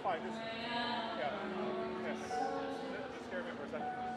fine. Just, yeah. Just scared me for a second.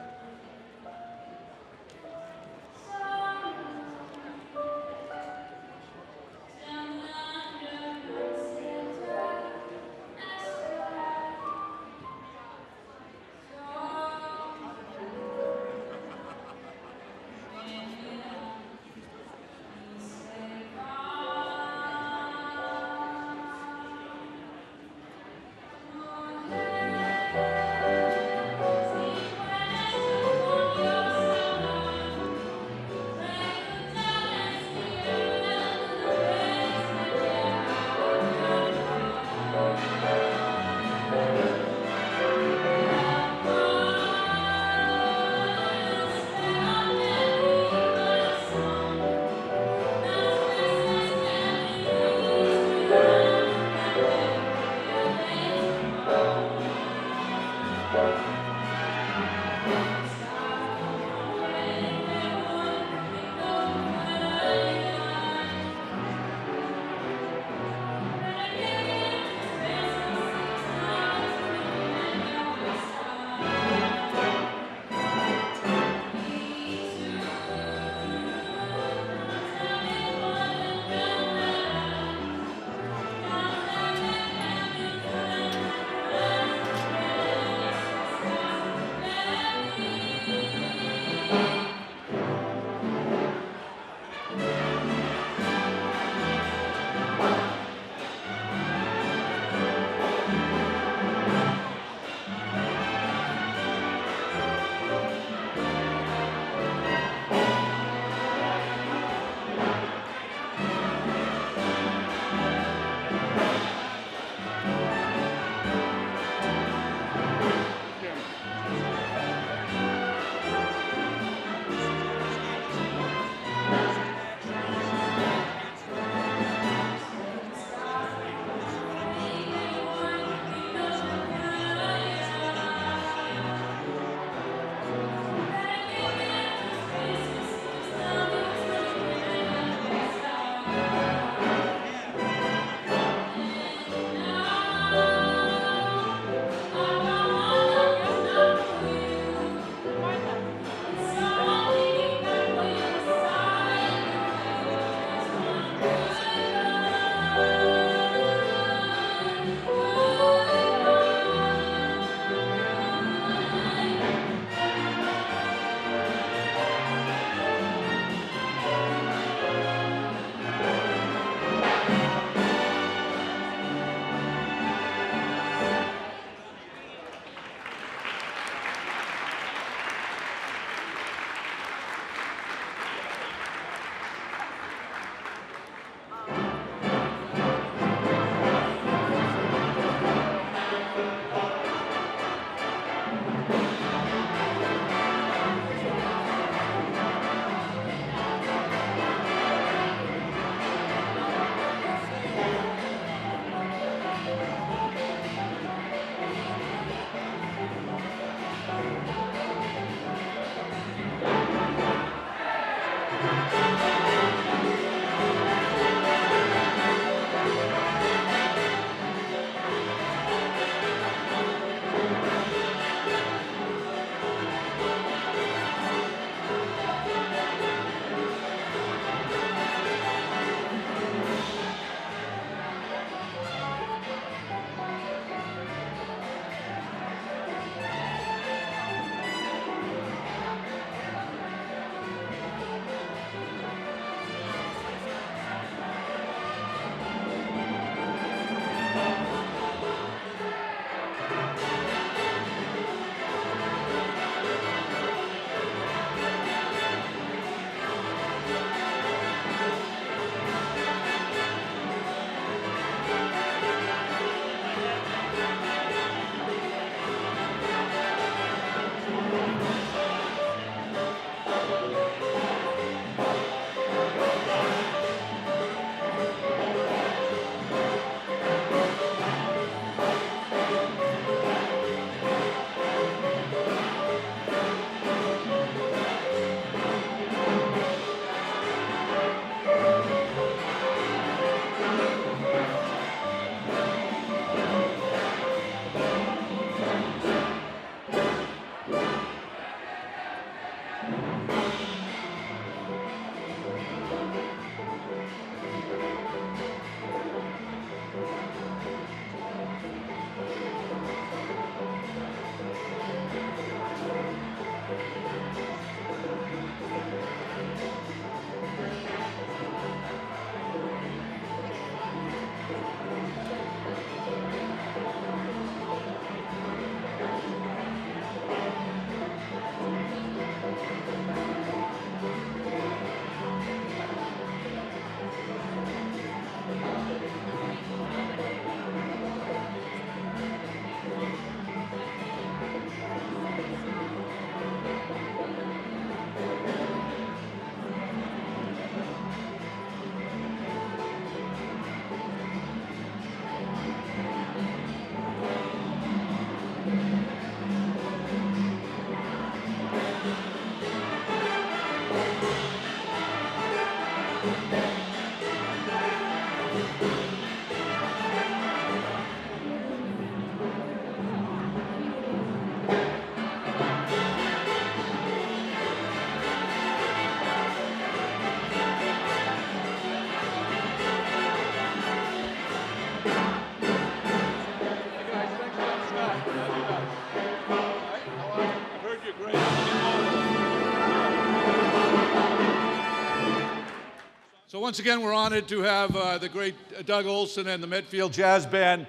So once again, we're honored to have the great Doug Olson and the Medfield Jazz Band.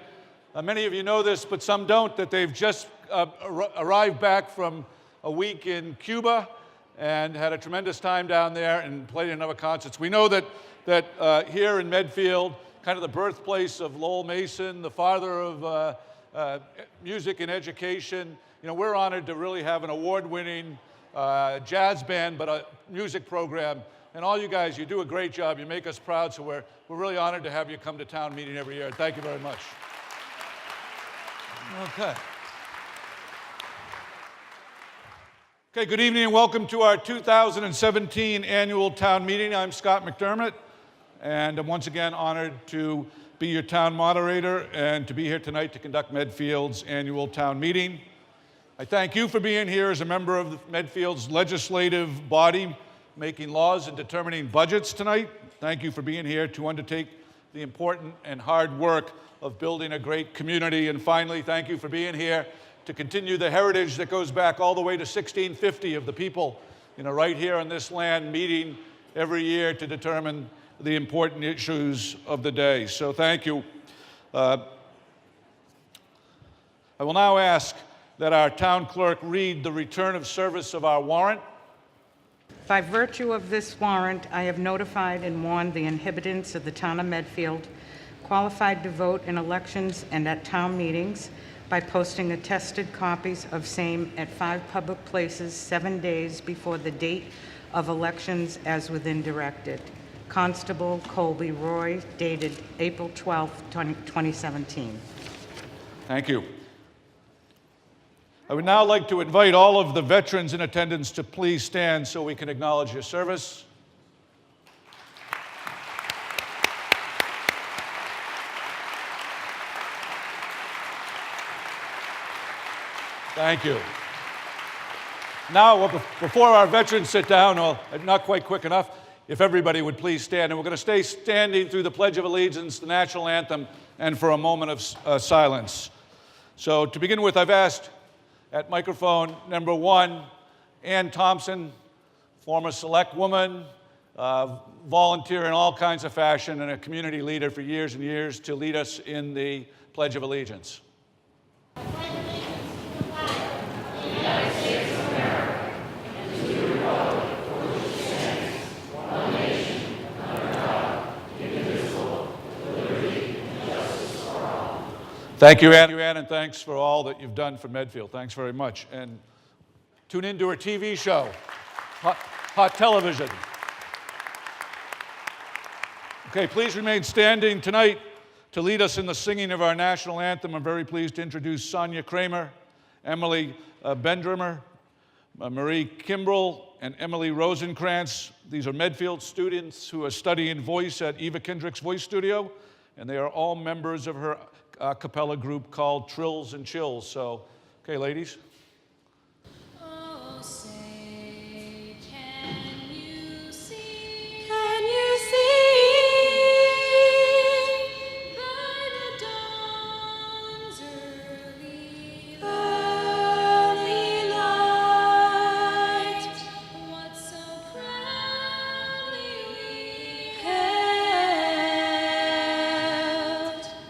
Many of you know this, but some don't, that they've just arrived back from a week in Cuba and had a tremendous time down there and played in other concerts. We know that here in Medfield, kind of the birthplace of Lowell Mason, the father of music and education, you know, we're honored to really have an award-winning jazz band, but a music program. And all you guys, you do a great job. You make us proud, so we're really honored to have you come to town meeting every year. Thank you very much. Okay. Okay, good evening and welcome to our 2017 annual town meeting. I'm Scott McDermott, and I'm once again honored to be your town moderator and to be here tonight to conduct Medfield's annual town meeting. I thank you for being here as a member of Medfield's legislative body, making laws and determining budgets tonight. Thank you for being here to undertake the important and hard work of building a great community. And finally, thank you for being here to continue the heritage that goes back all the way to 1650 of the people, you know, right here on this land meeting every year to determine the important issues of the day. So thank you. I will now ask that our town clerk read the return of service of our warrant. By virtue of this warrant, I have notified and warned the inhabitants of the town of Medfield qualified to vote in elections and at town meetings by posting attested copies of same at 5 public places 7 days before the date of elections as within directed. Constable Colby Roy, dated April 12, 2017. Thank you. I would now like to invite all of the veterans in attendance to please stand so we can acknowledge your service. Thank you. Now, before our veterans sit down, or not quite quick enough, if everybody would please stand. And we're going to stay standing through the Pledge of Allegiance, the national anthem, and for a moment of silence. So to begin with, I've asked at microphone number 1, Ann Thompson, former select woman, volunteer in all kinds of fashion, and a community leader for years and years, to lead us in the Pledge of Allegiance. Thank you, Ann, and thanks for all that you've done for Medfield. Thanks very much. And tune into her TV show, Hot Television. Okay, please remain standing tonight to lead us in the singing of our national anthem. I'm very pleased to introduce Sonia Kramer, Emily Bendrimer, Marie Kimbrell, and Emily Rosenkrantz. These are Medfield students who are studying voice at Eva Kendrick's Voice Studio, and they are all members of her a cappella group called Trills and Chills. So, okay, ladies. Oh, say, can you see? Can you see by the dawn's early light what so proudly we hailed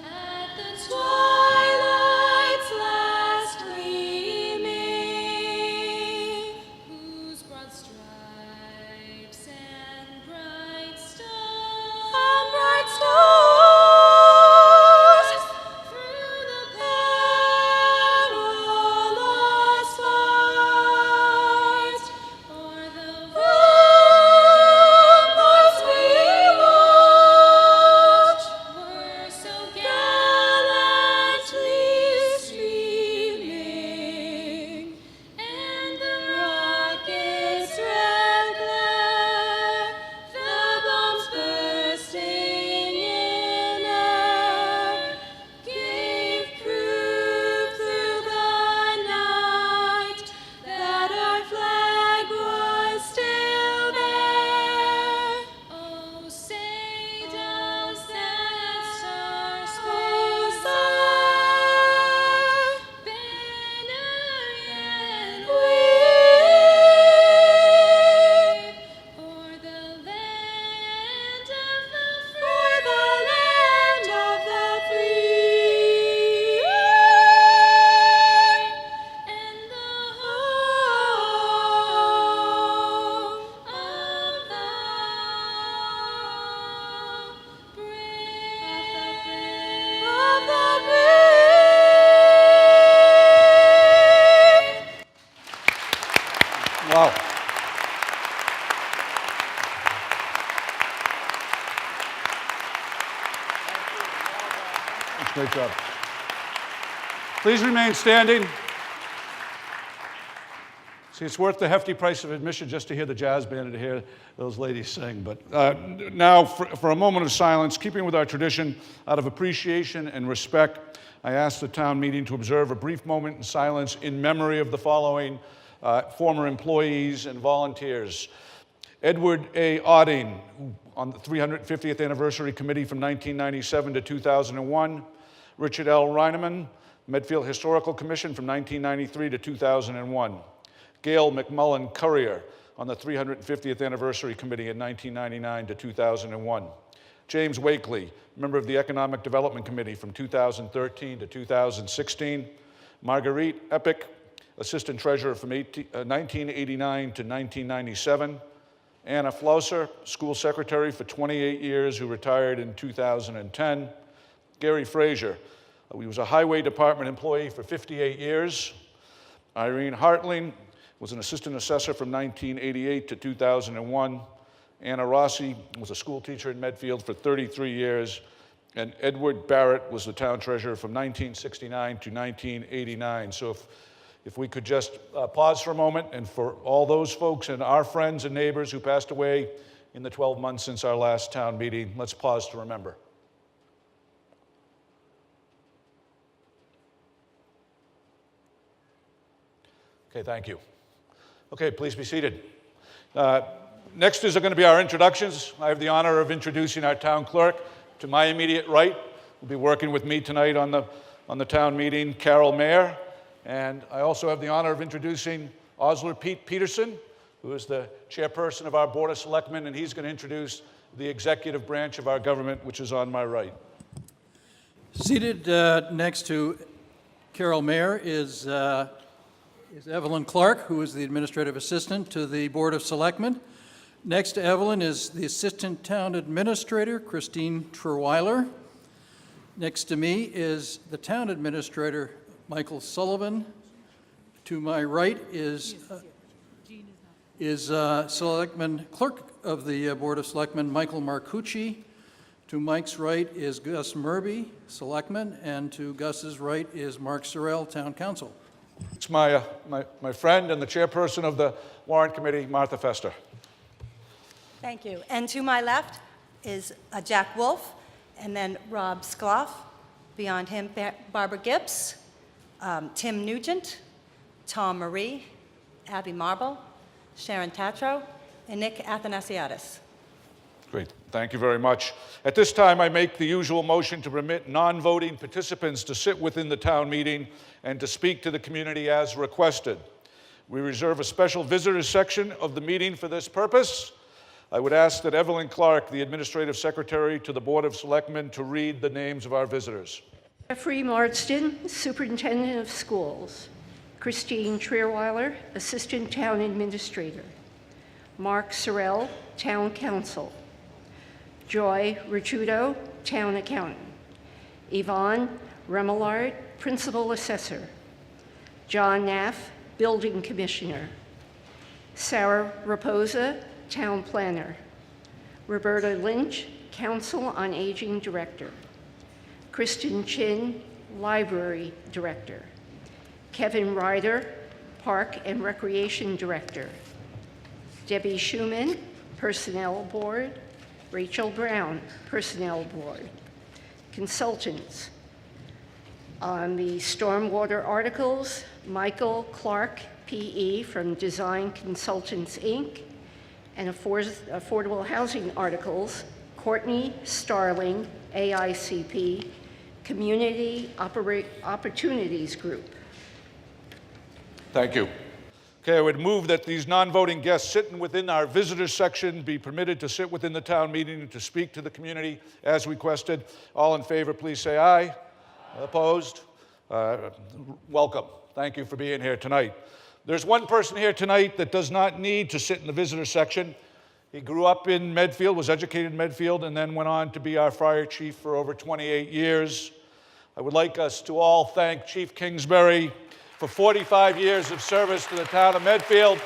at the twilight's last gleaming Great job. Please remain standing. See, it's worth the hefty price of admission just to hear the jazz band and to hear those ladies sing. But now, for a moment of silence, keeping with our tradition, out of appreciation and respect, I ask the town meeting to observe a brief moment in silence in memory of the following former employees and volunteers. Edward A. Odding, on the 350th Anniversary Committee from 1997 to 2001. Richard L. Reineman, Medfield Historical Commission from 1993 to 2001. Gail McMullen Currier, on the 350th Anniversary Committee in 1999 to 2001. James Wakely, member of the Economic Development Committee from 2013 to 2016. Marguerite Epic, Assistant Treasurer from 1989 to 1997. Anna Flauser, School Secretary for 28 years, who retired in 2010. Gary Frazier, he was a Highway Department employee for 58 years. Irene Hartling was an Assistant Assessor from 1988 to 2001. Anna Rossi was a school teacher in Medfield for 33 years. And Edward Barrett was the Town Treasurer from 1969 to 1989. So if we could just pause for a moment, and for all those folks and our friends and neighbors who passed away in the 12 months since our last town meeting, let's pause to remember. Okay, thank you. Okay, please be seated. Next is going to be our introductions. I have the honor of introducing our town clerk. To my immediate right will be working with me tonight on the town meeting, Carol Mayer. And I also have the honor of introducing Osler Pete Peterson, who is the chairperson of our Board of Selectmen, and he's going to introduce the executive branch of our government, which is on my right. Seated next to Carol Mayer is Evelyn Clark, who is the administrative assistant to the Board of Selectmen. Next to Evelyn is the assistant town administrator, Christine Treweiler. Next to me is the town administrator, Michael Sullivan. To my right is Selectman Clerk of the Board of Selectmen, Michael Marcucci. To Mike's right is Gus Murby, Selectman, and to Gus's right is Mark Sorrell, Town Council. It's my friend and the chairperson of the Warrant Committee, Martha Fester. Thank you. And to my left is Jack Wolf, and then Rob Skloff. Beyond him, Barbara Gibbs, Tim Nugent, Tom Marie, Abby Marble, Sharon Tatro, and Nick Athanasiadis. Great. Thank you very much. At this time, I make the usual motion to permit non-voting participants to sit within the town meeting and to speak to the community as requested. We reserve a special visitors section of the meeting for this purpose. I would ask that Evelyn Clark, the Administrative Secretary to the Board of Selectmen, to read the names of our visitors. Jeffrey Marsden, Superintendent of Schools. Christine Trierweiler, Assistant Town Administrator. Mark Sorrell, Town Council. Joy Ricciuto, Town Accountant. Yvonne Remillard, Principal Assessor. John Naff, Building Commissioner. Sarah Raposa, Town Planner. Roberta Lynch, Council on Aging Director. Kristen Chin, Library Director. Kevin Ryder, Park and Recreation Director. Debbie Schuman, Personnel Board. Rachel Brown, Personnel Board. Consultants. On the stormwater articles, Michael Clark, PE from Design Consultants, Inc., and affordable housing articles, Courtney Starling, AICP, Community Opportunities Group. Thank you. Okay, I would move that these non-voting guests sitting within our visitors section be permitted to sit within the town meeting and to speak to the community as requested. All in favor, please say aye. Aye. Opposed? Welcome. Thank you for being here tonight. There's one person here tonight that does not need to sit in the visitor section. He grew up in Medfield, was educated in Medfield, and then went on to be our fire chief for over 28 years. I would like us to all thank Chief Kingsbury for 45 years of service to the town of Medfield.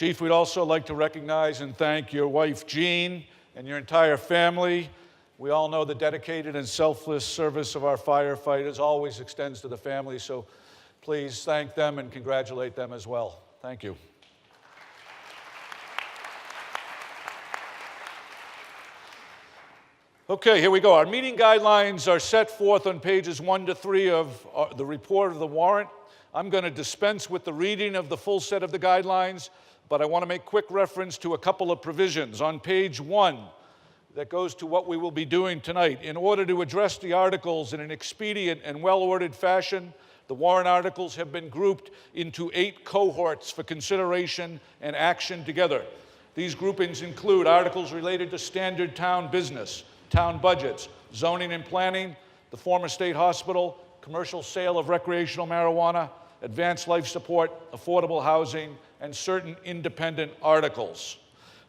Chief, we'd also like to recognize and thank your wife, Jean, and your entire family. We all know the dedicated and selfless service of our firefighters always extends to the family, so please thank them and congratulate them as well. Thank you. Okay, here we go. Our meeting guidelines are set forth on pages 1 to 3 of the report of the warrant. I'm going to dispense with the reading of the full set of the guidelines, but I want to make quick reference to a couple of provisions. On page 1, that goes to what we will be doing tonight. In order to address the articles in an expedient and well-ordered fashion, the warrant articles have been grouped into 8 cohorts for consideration and action together. These groupings include articles related to standard town business, town budgets, zoning and planning, the former state hospital, commercial sale of recreational marijuana, advanced life support, affordable housing, and certain independent articles.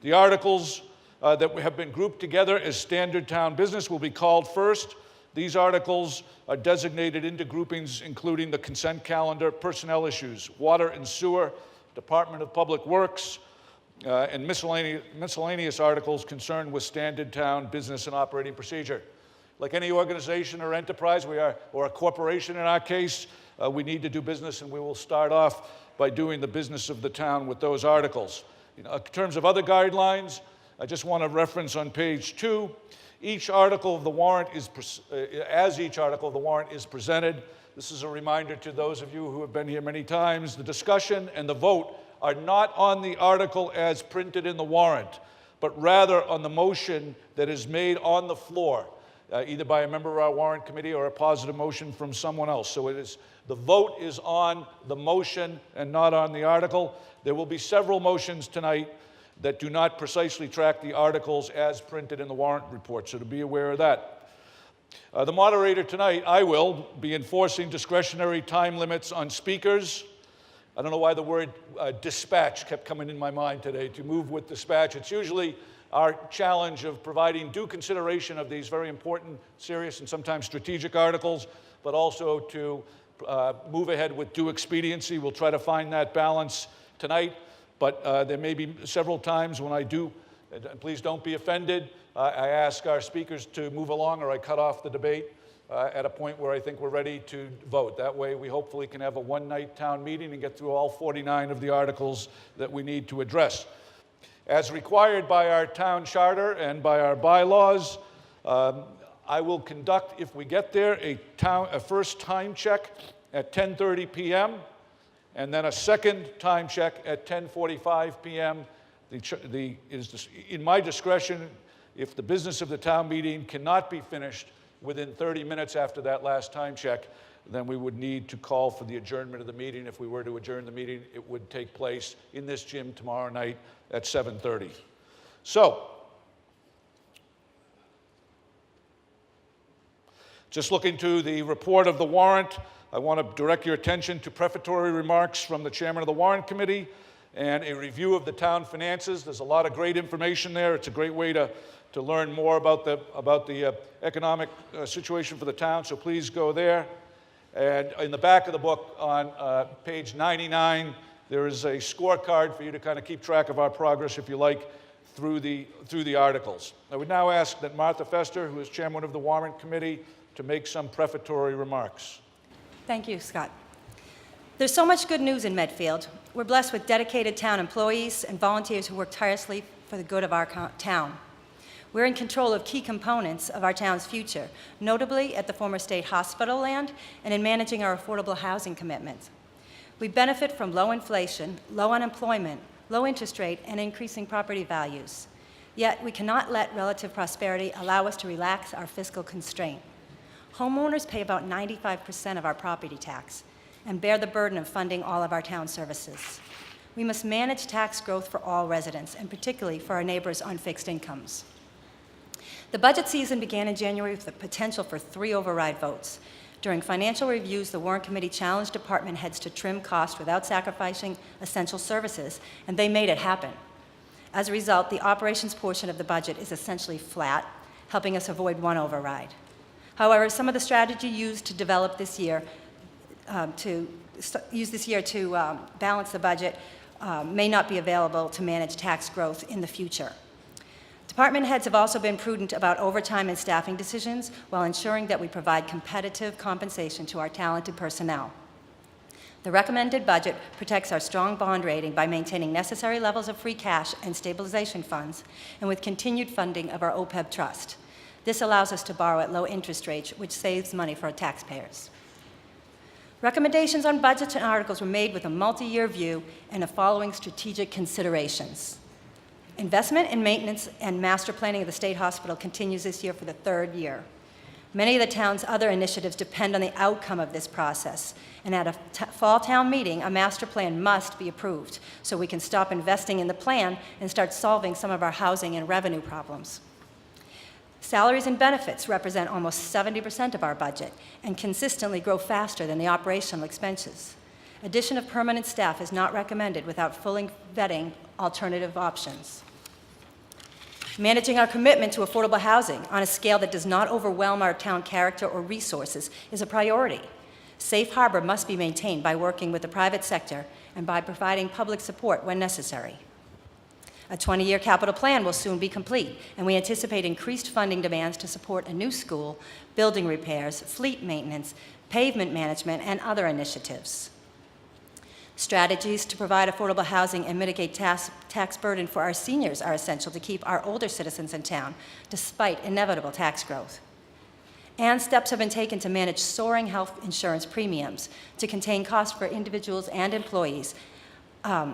The articles that have been grouped together as standard town business will be called first. These articles are designated into groupings including the consent calendar, personnel issues, water and sewer, Department of Public Works, and miscellaneous articles concerned with standard town business and operating procedure. Like any organization or enterprise, or a corporation in our case, we need to do business, and we will start off by doing the business of the town with those articles. In terms of other guidelines, I just want to reference on page 2, each article of the warrant is, as each article of the warrant is presented, this is a reminder to those of you who have been here many times, the discussion and the vote are not on the article as printed in the warrant, but rather on the motion that is made on the floor, either by a member of our warrant committee or a positive motion from someone else. So the vote is on the motion and not on the article. There will be several motions tonight that do not precisely track the articles as printed in the warrant report, so to be aware of that. The moderator tonight, I will, be enforcing discretionary time limits on speakers. I don't know why the word dispatch kept coming in my mind today, to move with dispatch. It's usually our challenge of providing due consideration of these very important, serious, and sometimes strategic articles, but also to move ahead with due expediency. We'll try to find that balance tonight, but there may be several times when I do, and please don't be offended, I ask our speakers to move along, or I cut off the debate at a point where I think we're ready to vote. That way we hopefully can have a one-night town meeting and get through all 49 of the articles that we need to address. As required by our town charter and by our bylaws, I will conduct, if we get there, a first time check at 10:30 p.m. and then a second time check at 10:45 p.m. In my discretion, if the business of the town meeting cannot be finished within 30 minutes after that last time check, then we would need to call for the adjournment of the meeting. If we were to adjourn the meeting, it would take place in this gym tomorrow night at 7:30. So, just looking to the report of the warrant, I want to direct your attention to prefatory remarks from the chairman of the warrant committee and a review of the town finances. There's a lot of great information there. It's a great way to learn more about the economic situation for the town, so please go there. And in the back of the book on page 99, there is a scorecard for you to kind of keep track of our progress, if you like, through the articles. I would now ask that Martha Fester, who is chairman of the warrant committee, to make some prefatory remarks. Thank you, Scott. There's so much good news in Medfield. We're blessed with dedicated town employees and volunteers who work tirelessly for the good of our town. We're in control of key components of our town's future, notably at the former state hospital land and in managing our affordable housing commitments. We benefit from low inflation, low unemployment, low interest rate, and increasing property values. Yet we cannot let relative prosperity allow us to relax our fiscal constraint. Homeowners pay about 95% of our property tax and bear the burden of funding all of our town services. We must manage tax growth for all residents, and particularly for our neighbors on fixed incomes. The budget season began in January with the potential for 3 override votes. During financial reviews, the warrant committee challenged department heads to trim costs without sacrificing essential services, and they made it happen. As a result, the operations portion of the budget is essentially flat, helping us avoid 1 override. However, some of the strategy used to develop this year, to balance the budget may not be available to manage tax growth in the future. Department heads have also been prudent about overtime and staffing decisions while ensuring that we provide competitive compensation to our talented personnel. The recommended budget protects our strong bond rating by maintaining necessary levels of free cash and stabilization funds, and with continued funding of our OPEB trust. This allows us to borrow at low interest rates, which saves money for our taxpayers. Recommendations on budgets and articles were made with a multi-year view and the following strategic considerations. Investment in maintenance and master planning of the state hospital continues this year for the 3rd year. Many of the town's other initiatives depend on the outcome of this process, and at a fall town meeting, a master plan must be approved so we can stop investing in the plan and start solving some of our housing and revenue problems. Salaries and benefits represent almost 70% of our budget and consistently grow faster than the operational expenses. Addition of permanent staff is not recommended without fully vetting alternative options. Managing our commitment to affordable housing on a scale that does not overwhelm our town character or resources is a priority. Safe harbor must be maintained by working with the private sector and by providing public support when necessary. A 20-year capital plan will soon be complete, and we anticipate increased funding demands to support a new school, building repairs, fleet maintenance, pavement management, and other initiatives. Strategies to provide affordable housing and mitigate tax burden for our seniors are essential to keep our older citizens in town, despite inevitable tax growth. And steps have been taken to manage soaring health insurance premiums to contain costs for individuals and employees,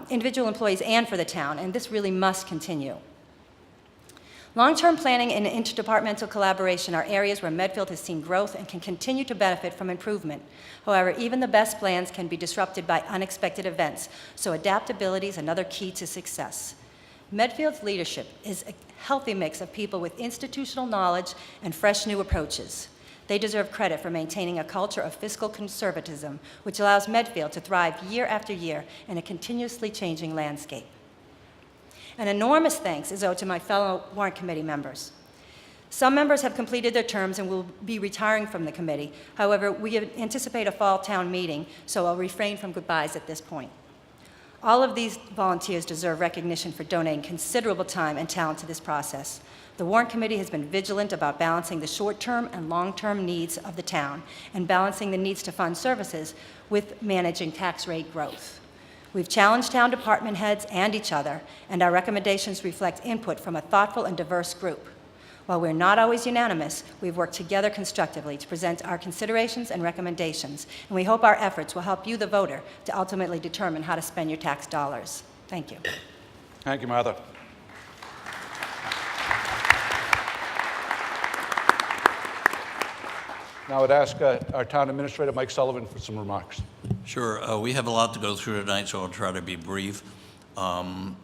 individual employees and for the town, and this really must continue. Long-term planning and interdepartmental collaboration are areas where Medfield has seen growth and can continue to benefit from improvement. However, even the best plans can be disrupted by unexpected events, so adaptability is another key to success. Medfield's leadership is a healthy mix of people with institutional knowledge and fresh new approaches. They deserve credit for maintaining a culture of fiscal conservatism, which allows Medfield to thrive year after year in a continuously changing landscape. An enormous thanks is owed to my fellow warrant committee members. Some members have completed their terms and will be retiring from the committee. However, we anticipate a fall town meeting, so I'll refrain from goodbyes at this point. All of these volunteers deserve recognition for donating considerable time and talent to this process. The warrant committee has been vigilant about balancing the short-term and long-term needs of the town and balancing the needs to fund services with managing tax rate growth. We've challenged town department heads and each other, and our recommendations reflect input from a thoughtful and diverse group. While we're not always unanimous, we've worked together constructively to present our considerations and recommendations, and we hope our efforts will help you, the voter, to ultimately determine how to spend your tax dollars. Thank you. Thank you, Martha. Now I'd ask our town administrator, Mike Sullivan, for some remarks. Sure. We have a lot to go through tonight, so I'll try to be brief. And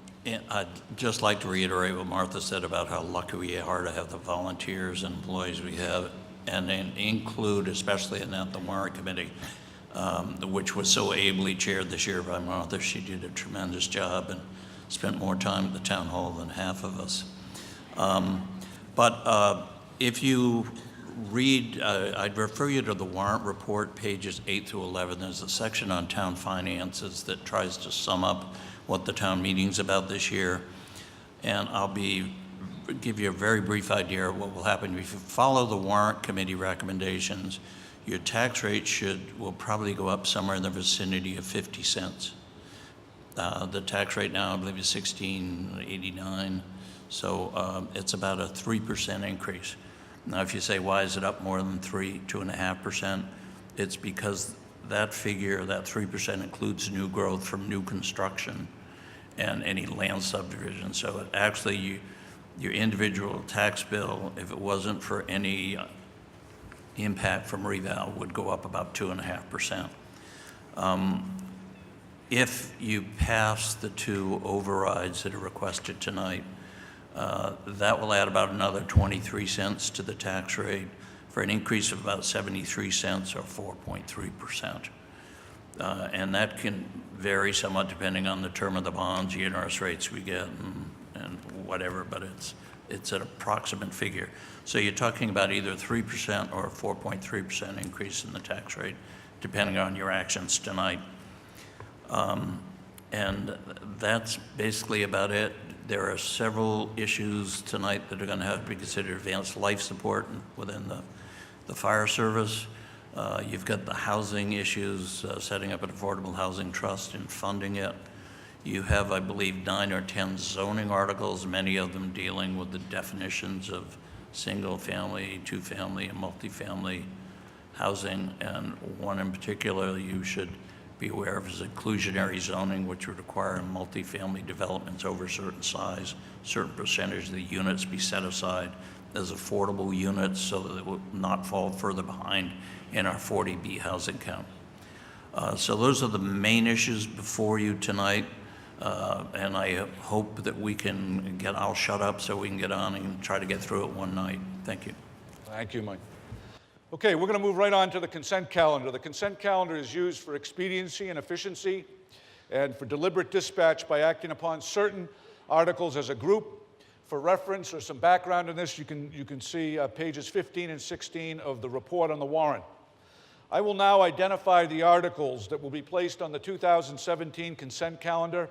I'd just like to reiterate what Martha said about how lucky we are to have the volunteers and employees we have, and then include, especially in that, the warrant committee, which was so ably chaired this year by Martha. She did a tremendous job and spent more time at the town hall than half of us. But if you read, I'd refer you to the warrant report, pages 8 through 11. There's a section on town finances that tries to sum up what the town meeting's about this year. And I'll give you a very brief idea of what will happen. If you follow the warrant committee recommendations, your tax rate will probably go up somewhere in the vicinity of 50 cents. The tax rate now, I believe, is $16.89. So it's about a 3% increase. Now, if you say, why is it up more than 2.5%? It's because that figure, that 3%, includes new growth from new construction and any land subdivision. So it actually, your individual tax bill, if it wasn't for any impact from reval, would go up about 2.5%. If you pass the 2 overrides that are requested tonight, that will add about another 23 cents to the tax rate for an increase of about 73 cents or 4.3%. And that can vary somewhat depending on the term of the bonds, the interest rates we get, and whatever, but it's an approximate figure. So you're talking about either 3% or a 4.3% increase in the tax rate, depending on your actions tonight. And that's basically about it. There are several issues tonight that are going to have to be considered. Advanced life support within the fire service. You've got the housing issues, setting up an affordable housing trust and funding it. You have, I believe, 9 or 10 zoning articles, many of them dealing with the definitions of single-family, two-family, and multifamily housing. And one in particular you should be aware of is inclusionary zoning, which would require multifamily developments over a certain size, certain percentage of the units be set aside as affordable units so that it will not fall further behind in our 40B housing count. So those are the main issues before you tonight. And I hope that we can get, I'll shut up so we can get on and try to get through it one night. Thank you. Thank you, Mike. Okay, we're going to move right on to the consent calendar. The consent calendar is used for expediency and efficiency and for deliberate dispatch by acting upon certain articles as a group. For reference or some background on this, you can see pages 15 and 16 of the report on the warrant. I will now identify the articles that will be placed on the 2017 consent calendar.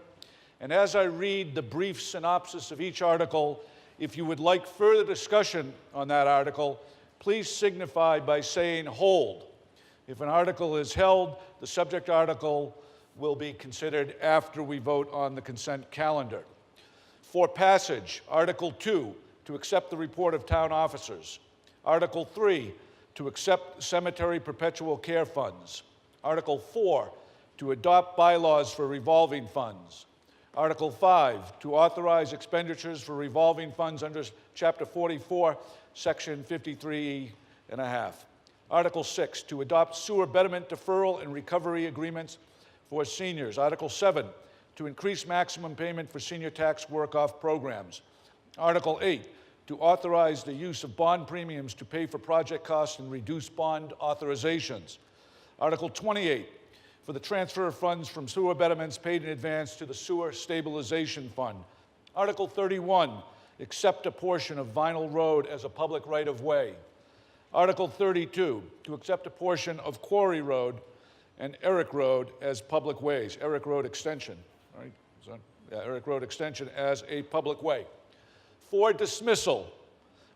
And as I read the brief synopsis of each article, if you would like further discussion on that article, please signify by saying hold. If an article is held, the subject article will be considered after we vote on the consent calendar. For passage, Article 2, to accept the report of town officers. Article 3, to accept cemetery perpetual care funds. Article 4, to adopt bylaws for revolving funds. Article 5, to authorize expenditures for revolving funds under Chapter 44, Section 53.5. Article 6, to adopt sewer betterment deferral and recovery agreements for seniors. Article 7, to increase maximum payment for senior tax work-off programs. Article 8, to authorize the use of bond premiums to pay for project costs and reduce bond authorizations. Article 28, for the transfer of funds from sewer betterments paid in advance to the Sewer Stabilization Fund. Article 31, accept a portion of Vinyl Road as a public right-of-way. Article 32, to accept a portion of Quarry Road and Eric Road as public ways. Eric Road Extension, right? Eric Road Extension as a public way. For dismissal,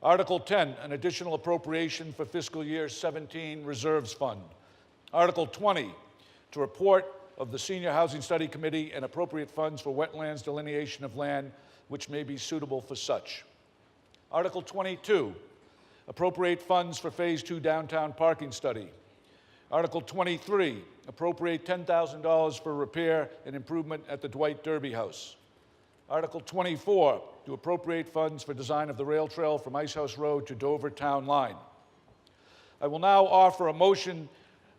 Article 10, an additional appropriation for fiscal year 17 reserves fund. Article 20, to report of the Senior Housing Study Committee and appropriate funds for wetlands delineation of land which may be suitable for such. Article 22, appropriate funds for Phase 2 downtown parking study. Article 23, appropriate $10,000 for repair and improvement at the Dwight Derby House. Article 24, to appropriate funds for design of the rail trail from Icehouse Road to Dover Town Line. I will now offer a motion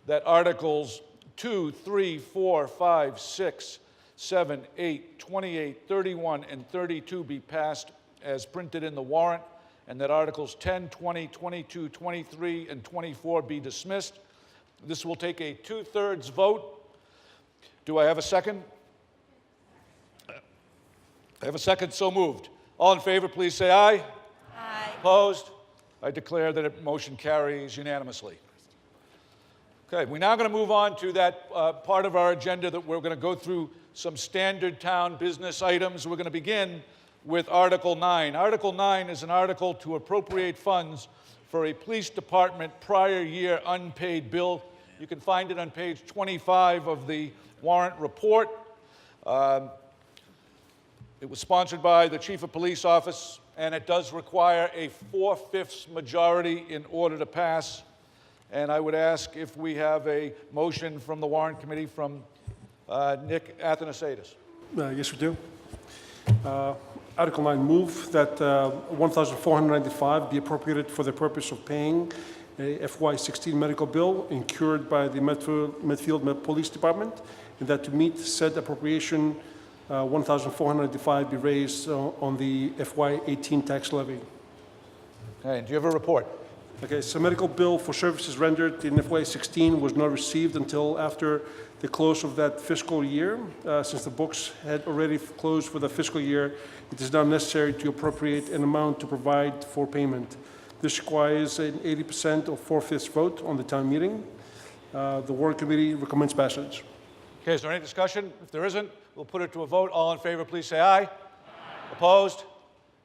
that Articles 2, 3, 4, 5, 6, 7, 8, 28, 31, and 32 be passed as printed in the warrant, and that Articles 10, 20, 22, 23, and 24 be dismissed. This will take a 2/3 vote. Do I have a second? I have a second, so moved. All in favor, please say aye. Aye. Opposed? I declare that the motion carries unanimously. Okay, we're now going to move on to that part of our agenda that we're going to go through some standard town business items. We're going to begin with Article 9. Article 9 is an article to appropriate funds for a police department prior year unpaid bill. You can find it on page 25 of the warrant report. It was sponsored by the Chief of Police Office, and it does require a 4/5 majority in order to pass. And I would ask if we have a motion from the Warrant Committee from Nick Athanasiadis. Yes, we do. Article 9, move that $1,495 be appropriated for the purpose of paying a FY16 medical bill incurred by the Medfield Police Department, and that to meet said appropriation, $1,495 be raised on the FY18 tax levy. Okay, do you have a report? Okay, so medical bill for services rendered in FY16 was not received until after the close of that fiscal year. Since the books had already closed for the fiscal year, it is now necessary to appropriate an amount to provide for payment. This requires an 80% or 4/5 vote on the town meeting. The Warrant Committee recommends passage. Okay, is there any discussion? If there isn't, we'll put it to a vote. All in favor, please say aye. Opposed?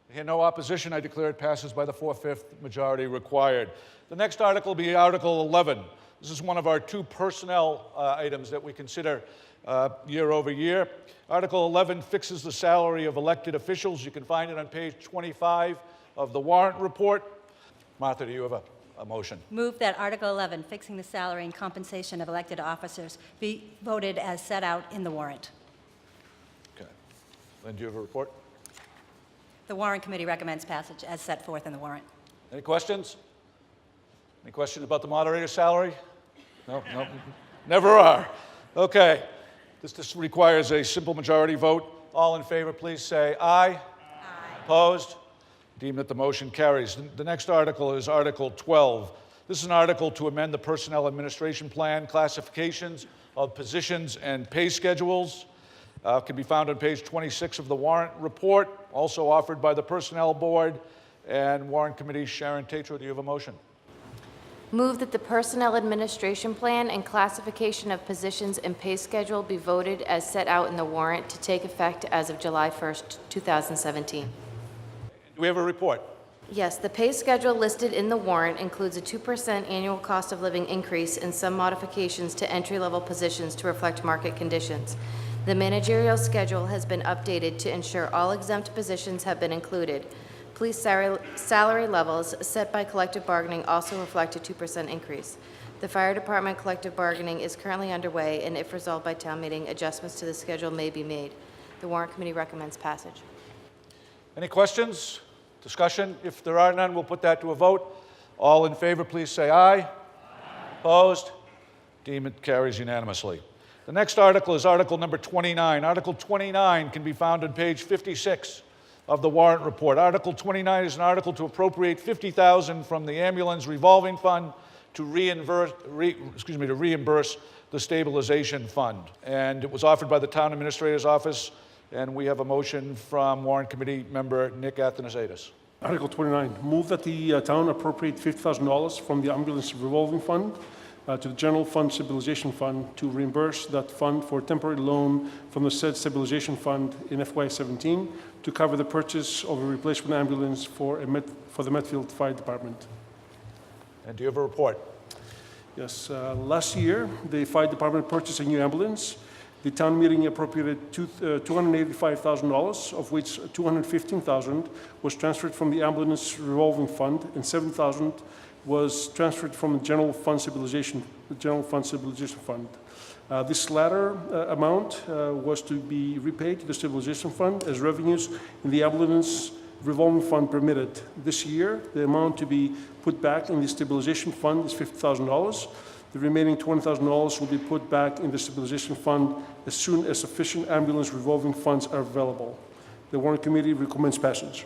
I hear no opposition. I declare it passes by the 4/5 majority required. The next article will be Article 11. This is one of our two personnel items that we consider year over year. Article 11 fixes the salary of elected officials. You can find it on page 25 of the warrant report. Martha, do you have a motion? Move that Article 11, fixing the salary and compensation of elected officers, be voted as set out in the warrant. Okay. Lynn, do you have a report? The warrant committee recommends passage as set forth in the warrant. Any questions? Any questions about the moderator's salary? No, no, never are. Okay. This requires a simple majority vote. All in favor, please say aye. Aye. Opposed? Deem that the motion carries. The next article is Article 12. This is an article to amend the Personnel Administration Plan, classifications of positions and pay schedules. Can be found on page 26 of the warrant report, also offered by the Personnel Board and Warrant Committee. Sharon Tatro, do you have a motion? Move that the Personnel Administration Plan and classification of positions and pay schedule be voted as set out in the warrant to take effect as of July 1st, 2017. Do we have a report? Yes, the pay schedule listed in the warrant includes a 2% annual cost of living increase and some modifications to entry-level positions to reflect market conditions. The managerial schedule has been updated to ensure all exempt positions have been included. Police salary levels set by collective bargaining also reflect a 2% increase. The fire department collective bargaining is currently underway, and if resolved by town meeting, adjustments to the schedule may be made. The warrant committee recommends passage. Any questions? Discussion? If there are none, we'll put that to a vote. All in favor, please say aye. Aye. Opposed? Deem it carries unanimously. The next article is Article number 29. Article 29 can be found on page 56 of the warrant report. Article 29 is an article to appropriate $50,000 from the Ambulance Revolving Fund to reimburse the Stabilization Fund. And it was offered by the Town Administrator's Office, and we have a motion from Warrant Committee member Nick Athanasiadis. Article 29, move that the town appropriate $50,000 from the Ambulance Revolving Fund to the General Fund Stabilization Fund to reimburse that fund for a temporary loan from the said Stabilization Fund in FY17 to cover the purchase of a replacement ambulance for the Medfield Fire Department. And do you have a report? Yes, last year the fire department purchased a new ambulance. The town meeting appropriated $285,000, of which $215,000 was transferred from the Ambulance Revolving Fund and $7,000 was transferred from the General Fund Stabilization Fund. This latter amount was to be repaid to the Stabilization Fund as revenues in the Ambulance Revolving Fund permitted. This year, the amount to be put back in the Stabilization Fund is $50,000. The remaining $20,000 will be put back in the Stabilization Fund as soon as sufficient ambulance revolving funds are available. The Warrant Committee recommends passage.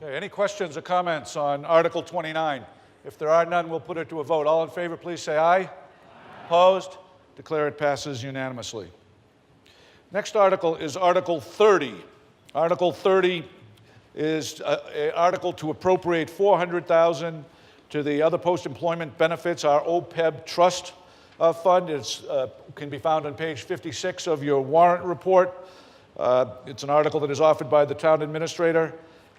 Okay, any questions or comments on Article 29? If there are none, we'll put it to a vote. All in favor, please say aye. Aye. Opposed? Declare it passes unanimously. Next article is Article 30. Article 30 is an article to appropriate $400,000 to the other post-employment benefits, our OPEB trust fund. It can be found on page 56 of your warrant report. It's an article that is offered by the town administrator,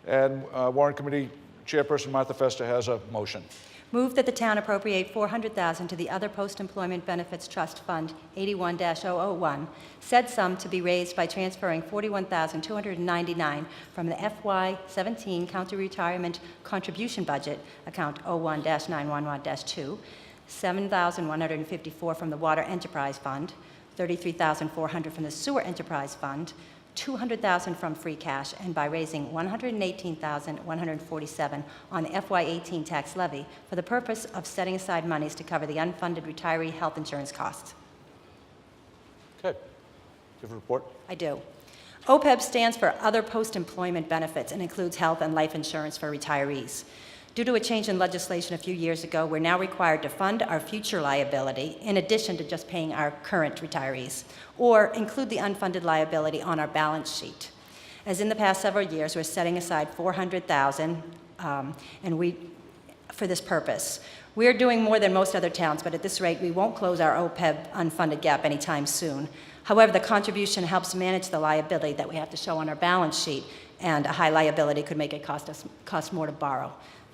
and Warrant Committee Chairperson Martha Festa has a motion. Move that the town appropriate $400,000 to the Other Post-Employment Benefits Trust Fund 81-001, said sum to be raised by transferring $41,299 from the FY17 County Retirement Contribution Budget, account 01-911-2, $7,154 from the Water Enterprise Fund, $33,400 from the Sewer Enterprise Fund, $200,000 from free cash, and by raising $118,147 on the FY18 tax levy for the purpose of setting aside monies to cover the unfunded retiree health insurance costs. Okay. Do you have a report? I do. OPEB stands for Other Post-Employment Benefits and includes health and life insurance for retirees. Due to a change in legislation a few years ago, we're now required to fund our future liability in addition to just paying our current retirees, or include the unfunded liability on our balance sheet. As in the past several years, we're setting aside $400,000, and for this purpose. We're doing more than most other towns, but at this rate, we won't close our OPEB unfunded gap anytime soon. However, the contribution helps manage the liability that we have to show on our balance sheet, and a high liability could make it cost more to borrow.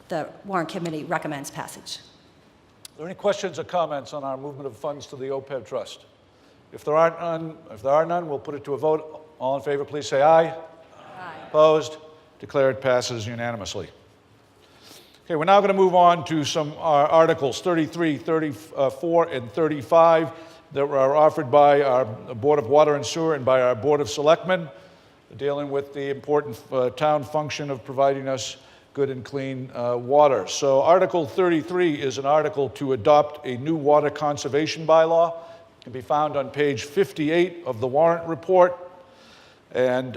The warrant committee recommends passage. Are there any questions or comments on our movement of funds to the OPEB trust? If there are none, we'll put it to a vote. All in favor, please say aye. Aye. Opposed? Declare it passes unanimously. Okay, we're now going to move on to some articles 33, 34, and 35 that were offered by our Board of Water and Sewer and by our Board of Selectmen, dealing with the important town function of providing us good and clean water. So Article 33 is an article to adopt a new water conservation bylaw. It can be found on page 58 of the warrant report. And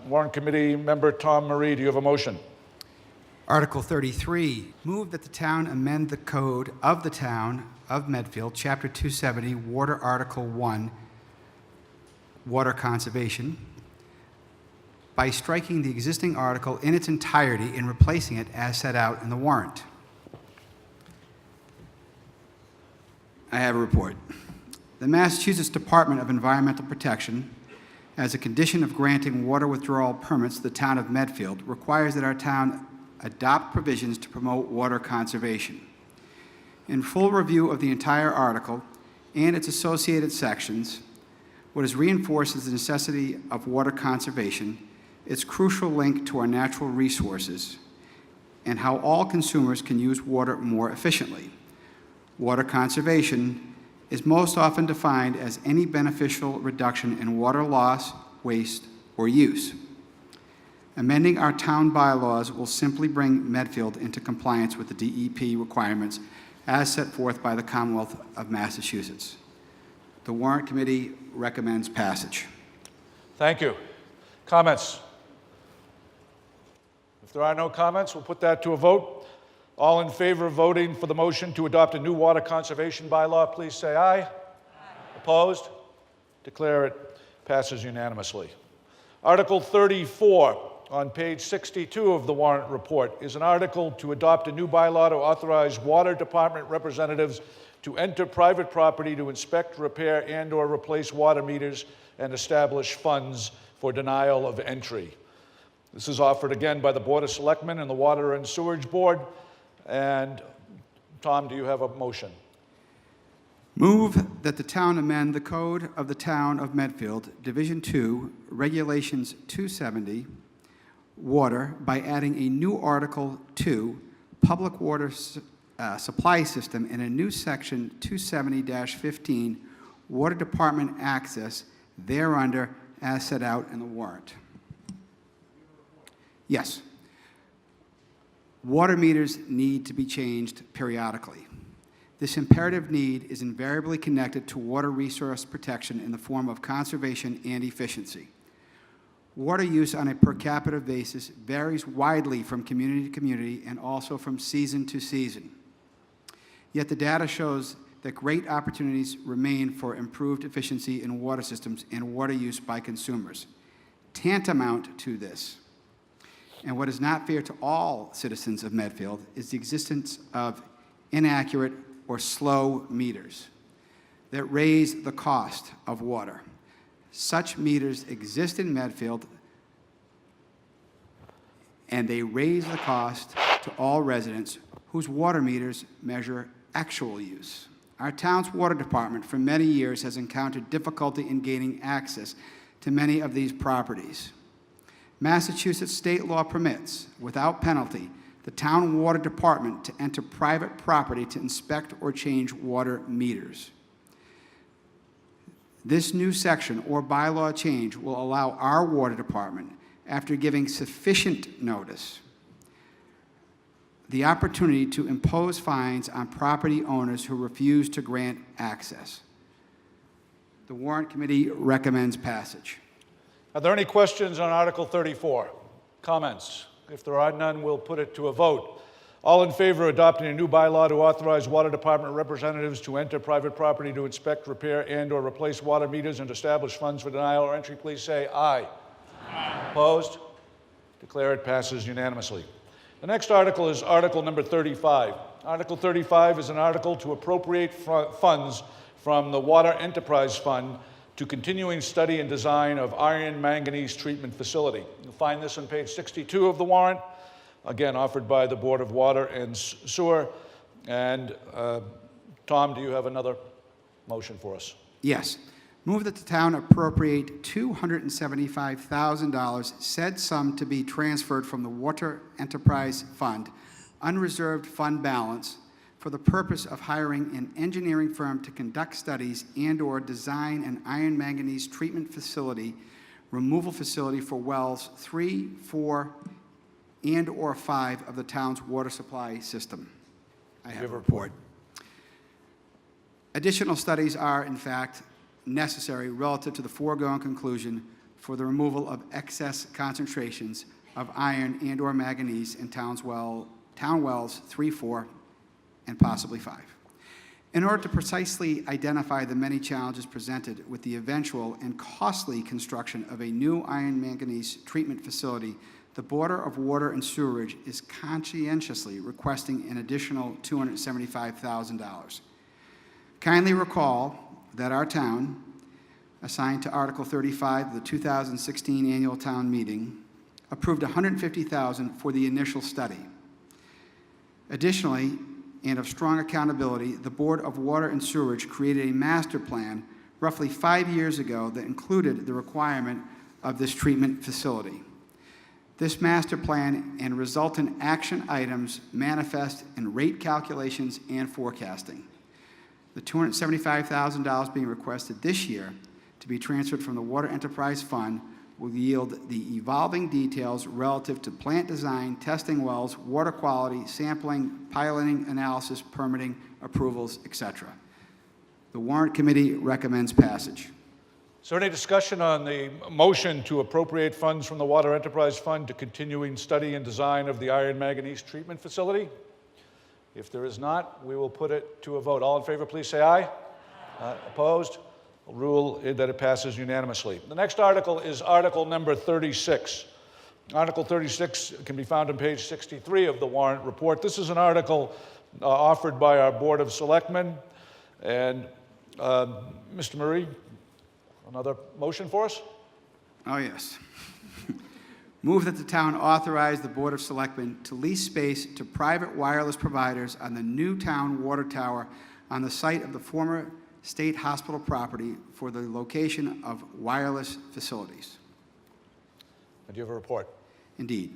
Warrant Committee Member Tom Marie, do you have a motion? Article 33, move that the town amend the code of the town of Medfield, Chapter 270, Water Article 1, Water Conservation, by striking the existing article in its entirety and replacing it as set out in the warrant. I have a report. The Massachusetts Department of Environmental Protection, as a condition of granting water withdrawal permits to the town of Medfield, requires that our town adopt provisions to promote water conservation. In full review of the entire article and its associated sections, what is reinforced is the necessity of water conservation, its crucial link to our natural resources, and how all consumers can use water more efficiently. Water conservation is most often defined as any beneficial reduction in water loss, waste, or use. Amending our town bylaws will simply bring Medfield into compliance with the DEP requirements as set forth by the Commonwealth of Massachusetts. The Warrant Committee recommends passage. Thank you. Comments? If there are no comments, we'll put that to a vote. All in favor of voting for the motion to adopt a new water conservation bylaw, please say aye. Aye. Opposed? Declare it passes unanimously. Article 34 on page 62 of the warrant report is an article to adopt a new bylaw to authorize Water Department representatives to enter private property to inspect, repair, and/or replace water meters and establish funds for denial of entry. This is offered again by the Board of Selectmen and the Water and Sewerage Board. And Tom, do you have a motion? Move that the town amend the code of the town of Medfield, Division 2, Regulations 270, Water, by adding a new Article 2, Public Water Supply System, and a new Section 270-15, Water Department Access, thereunder as set out in the warrant. Yes. Water meters need to be changed periodically. This imperative need is invariably connected to water resource protection in the form of conservation and efficiency. Water use on a per capita basis varies widely from community to community and also from season to season. Yet the data shows that great opportunities remain for improved efficiency in water systems and water use by consumers. Tantamount to this, and what is not fair to all citizens of Medfield, is the existence of inaccurate or slow meters that raise the cost of water. Such meters exist in Medfield, and they raise the cost to all residents whose water meters measure actual use. Our town's water department for many years has encountered difficulty in gaining access to many of these properties. Massachusetts state law permits, without penalty, the town water department to enter private property to inspect or change water meters. This new section or bylaw change will allow our water department, after giving sufficient notice, the opportunity to impose fines on property owners who refuse to grant access. The Warrant Committee recommends passage. Are there any questions on Article 34? Comments? If there are none, we'll put it to a vote. All in favor of adopting a new bylaw to authorize Water Department representatives to enter private property to inspect, repair, and/or replace water meters and establish funds for denial or entry, please say aye. Aye. Opposed? Declare it passes unanimously. The next article is Article number 35. Article 35 is an article to appropriate funds from the Water Enterprise Fund to continuing study and design of iron manganese treatment facility. You'll find this on page 62 of the warrant, again offered by the Board of Water and Sewer. And Tom, do you have another motion for us? Yes. Move that the town appropriate $275,000, said sum to be transferred from the Water Enterprise Fund, unreserved fund balance, for the purpose of hiring an engineering firm to conduct studies and/or design an iron manganese treatment facility, removal facility for wells 3, 4, and/or 5 of the town's water supply system. I have a report. Additional studies are, in fact, necessary relative to the foregoing conclusion for the removal of excess concentrations of iron and/or manganese in town wells 3, 4, and possibly 5. In order to precisely identify the many challenges presented with the eventual and costly construction of a new iron manganese treatment facility, the Board of Water and Sewerage is conscientiously requesting an additional $275,000. Kindly recall that our town, assigned to Article 35 of the 2016 annual town meeting, approved $150,000 for the initial study. Additionally, and of strong accountability, the Board of Water and Sewerage created a master plan roughly 5 years ago that included the requirement of this treatment facility. This master plan and resultant action items manifest in rate calculations and forecasting. The $275,000 being requested this year to be transferred from the Water Enterprise Fund will yield the evolving details relative to plant design, testing wells, water quality, sampling, piloting, analysis, permitting, approvals, etc. The Warrant Committee recommends passage. Is there any discussion on the motion to appropriate funds from the Water Enterprise Fund to continuing study and design of the iron manganese treatment facility? If there is not, we will put it to a vote. All in favor, please say aye. Opposed? I'll rule that it passes unanimously. The next article is Article number 36. Article 36 can be found on page 63 of the warrant report. This is an article offered by our Board of Selectmen. And Mr. Murray, another motion for us? Oh, yes. Move that the town authorize the Board of Selectmen to lease space to private wireless providers on the new town water tower on the site of the former state hospital property for the location of wireless facilities. Do you have a report? Indeed.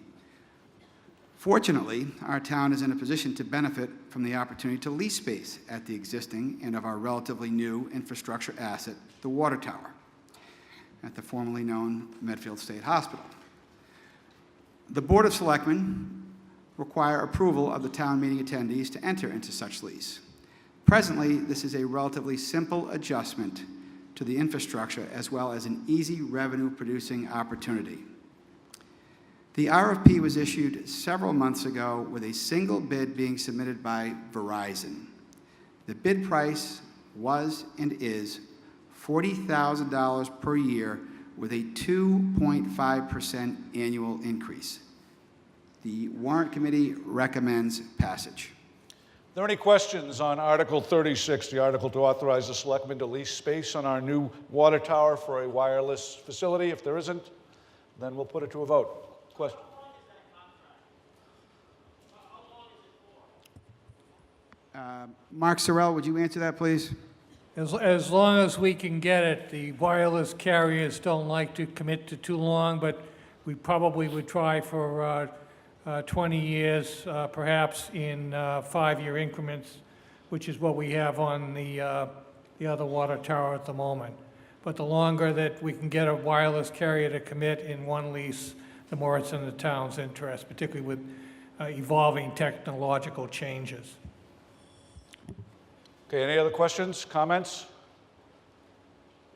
Fortunately, our town is in a position to benefit from the opportunity to lease space at the existing and of our relatively new infrastructure asset, the water tower, at the formerly known Medfield State Hospital. The Board of Selectmen require approval of the town meeting attendees to enter into such lease. Presently, this is a relatively simple adjustment to the infrastructure as well as an easy revenue-producing opportunity. The RFP was issued several months ago with a single bid being submitted by Verizon. The bid price was and is $40,000 per year with a 2.5% annual increase. The Warrant Committee recommends passage. Are there any questions on Article 36, the article to authorize the selectmen to lease space on our new water tower for a wireless facility? If there isn't, then we'll put it to a vote. Question? Mark Sorrell, would you answer that, please? As long as we can get it. The wireless carriers don't like to commit to too long, but we probably would try for 20 years, perhaps in 5-year increments, which is what we have on the other water tower at the moment. But the longer that we can get a wireless carrier to commit in one lease, the more it's in the town's interest, particularly with evolving technological changes. Okay, any other questions, comments?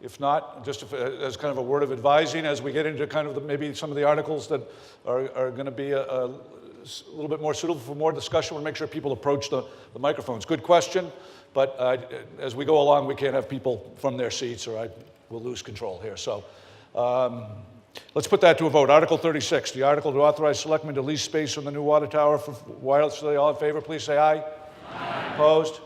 If not, just as kind of a word of advising as we get into kind of maybe some of the articles that are going to be a little bit more suitable for more discussion, we'll make sure people approach the microphones. Good question, but as we go along, we can't have people from their seats or we'll lose control here. So Let's put that to a vote. Article 36, the article to authorize selectmen to lease space from the new water tower for wireless. All in favor, please say aye. Aye. Opposed?